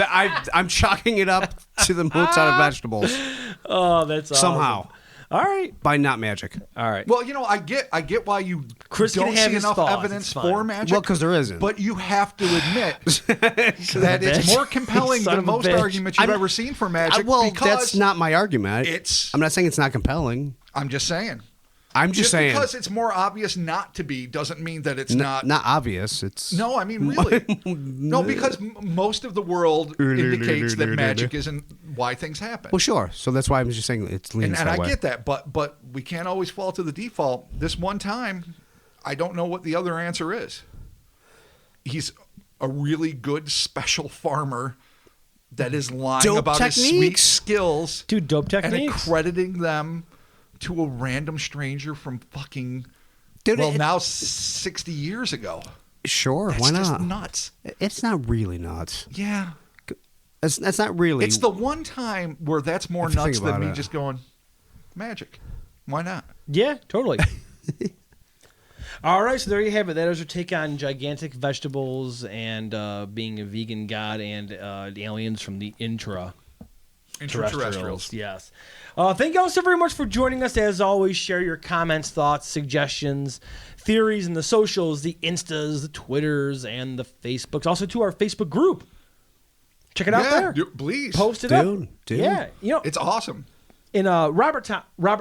I'm chalking it up to the Mozart of vegetables
Oh, that's awesome.
somehow
All right.
by not magic.
All right.
Well, you know, I get why you
Chris can
don't
have
see
his
enough
thoughts.
evidence
It's fine.
for magic.
Well, because there isn't.
But you have to admit that it's
bitch.
more compelling
Son
than
of a
most
bitch.
arguments you've
I'm-
ever seen for magic.
well,
because
that's not my argument.
it's-
I'm not saying it's not compelling.
I'm just saying.
I'm just saying
because it's more obvious not to be doesn't mean that it's not.
obvious. It's
No, I mean really. No, because most of the world indicates that magic isn't why things happen.
well, sure. So that's why I'm just saying it's leans
and
that
I
way.
get that, but we can't always fall to the default. This one time, I don't know what the other answer is. He's a really good special farmer that is lying
Dope
about his sweet
techniques.
skills,
Dude, dope
and
techniques.
accrediting them to a random stranger from fucking
Dude,
now 60 years ago.
Sure,
That's
why
just
not?
nuts.
It's not really nuts.
Yeah.
That's not really.
It's the one time where that's more
If you think
nuts than
about
me
it.
just going, magic. Why not?
Yeah, totally. All right, so there you have it. That is our take on gigantic vegetables and being a vegan god and the aliens from the
Extraterrestrials.
Yes. Thank you all so very much for joining us. As always, share your comments, thoughts, suggestions, theories in the socials, the Instas, the Twitters, and the Facebooks. Also to our Facebook group. Check it out there.
Please.
Post it
Dude,
up.
dude.
Yeah. You know,
It's awesome.
in Robert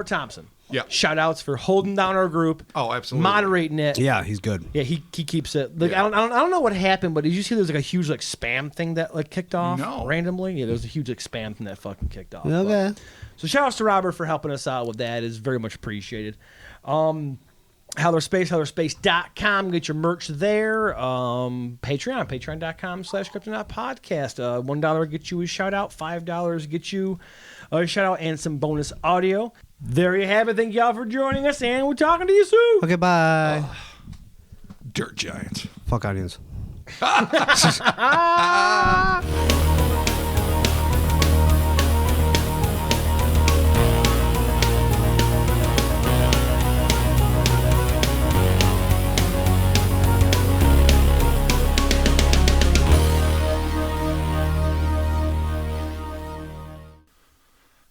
Thompson.
Yeah.
Shout outs for holding down our group.
Oh, absolutely.
Moderating it.
Yeah, he's good.
Yeah, he keeps it. Like,
Yeah.
I don't know what happened, but did you see there's like a huge like spam thing that like kicked off
No.
randomly? Yeah, there was a huge like spam thing that fucking kicked off.
Okay.
But- so shout outs to Robert for helping us out with that. It's very much appreciated. HellerSpace.com. Get your merch there. Patreon.com/Kryptonaut-podcast. $1 gets you a shout out. $5 gets you a shout out and some bonus audio. There you have it. Thank y'all for joining us, and we're talking to you soon.
Okay, bye.
Dirt giants.
Fuck audience.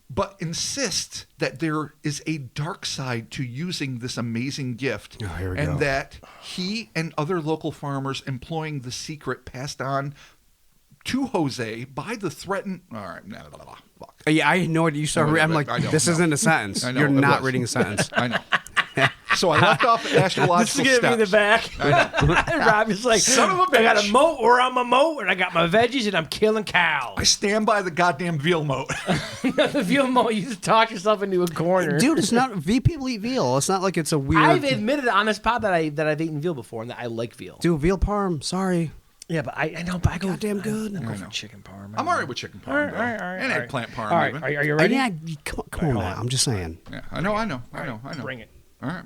But in insists that there is a dark side to using this amazing gift,
here we
and
go.
that he and other local farmers employing the secret passed on to Jose by the threatened. All right, blah, blah, blah, fuck.
Yeah, I know what you started. I'm like, this isn't a sentence.
I know,
You're
it
not
was.
reading a sentence.
I know. So I left off at astrological
This is gonna be the
steps.
back. And Rob is like,
Son of a
I got
bitch.
a moat where I'm a moat, and I got my veggies, and I'm killing cows.
I stand by the goddamn veal moat.
The veal moat, you just talk yourself into a corner.
Dude, it's not. People eat veal. It's not like it's a weird.
I've admitted on this pod that I've eaten veal before, and that I like veal.
Dude, veal parm. Sorry.
Yeah, but I know, but I go
Goddamn good.
I go
I
for
know.
chicken parm.
I'm all right with chicken parm, though.
All right,
and
all right.
eggplant parm,
All right,
even.
are you ready?
Yeah, come on now. I'm just saying.
Yeah, I know.
Bring it.
All right.